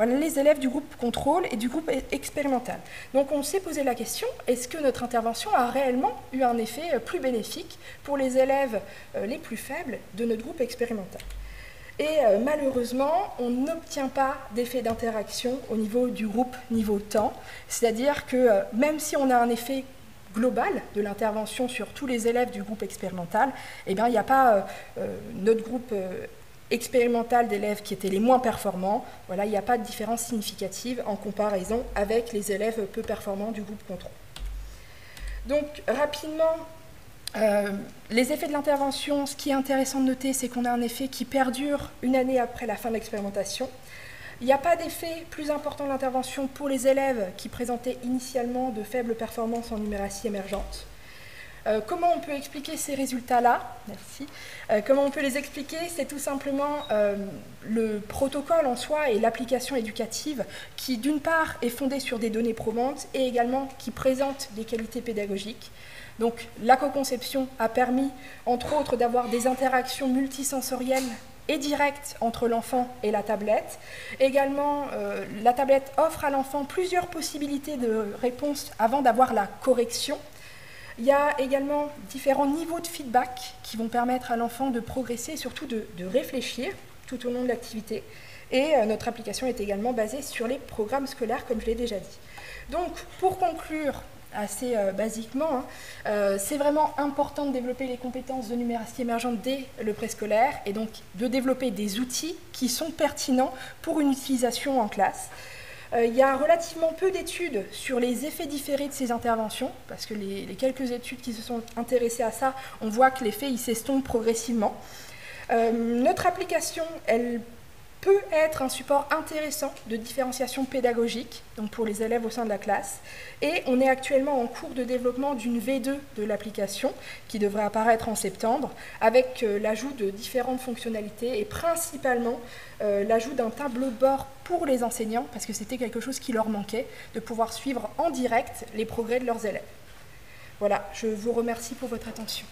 les élèves du groupe contrôle et du groupe expérimental. Donc on s'est posé la question, est-ce que notre intervention a réellement eu un effet plus bénéfique pour les élèves les plus faibles de notre groupe expérimental? Et malheureusement, on n'obtient pas d'effet d'interaction au niveau du groupe niveau temps, c'est-à-dire que même si on a un effet global de l'intervention sur tous les élèves du groupe expérimental, eh bien, il n'y a pas notre groupe expérimental d'élèves qui étaient les moins performants, il n'y a pas de différence significative en comparaison avec les élèves peu performants du groupe contrôle. Donc rapidement, les effets de l'intervention, ce qui est intéressant de noter, c'est qu'on a un effet qui perdure 1 année après la fin de l'expérimentation. Il n'y a pas d'effet plus important de l'intervention pour les élèves qui présentaient initialement de faibles performances en numératie émergente. Comment on peut expliquer ces résultats-là? Merci. Comment on peut les expliquer? C'est tout simplement le protocole en soi et l'application éducative qui, d'une part, est fondée sur des données probantes et également qui présente des qualités pédagogiques. Donc, la co-conception a permis, entre autres, d'avoir des interactions multisensorielles et directes entre l'enfant et la tablette. Également, la tablette offre à l'enfant plusieurs possibilités de réponse avant d'avoir la correction. Il y a également différents niveaux de feedback qui vont permettre à l'enfant de progresser et surtout de réfléchir tout au long de l'activité. Et notre application est également basée sur les programmes scolaires, comme je l'ai déjà dit. Donc, pour conclure assez basiquement, c'est vraiment important de développer les compétences de numératie émergente dès le préscolaire et donc de développer des outils qui sont pertinents pour une utilisation en classe. Il y a relativement peu d'études sur les effets différés de ces interventions, parce que les quelques études qui se sont intéressées à ça, on voit que l'effet s'estompe progressivement. Notre application, elle peut être un support intéressant de différenciation pédagogique, donc pour les élèves au sein de la classe. Et on est actuellement en cours de développement d'une V2 de l'application qui devrait apparaître en septembre, avec l'ajout de différentes fonctionnalités et principalement l'ajout d'un tableau de bord pour les enseignants, parce que c'était quelque chose qui leur manquait, de pouvoir suivre en direct les progrès de leurs élèves. Voilà, je vous remercie pour votre attention.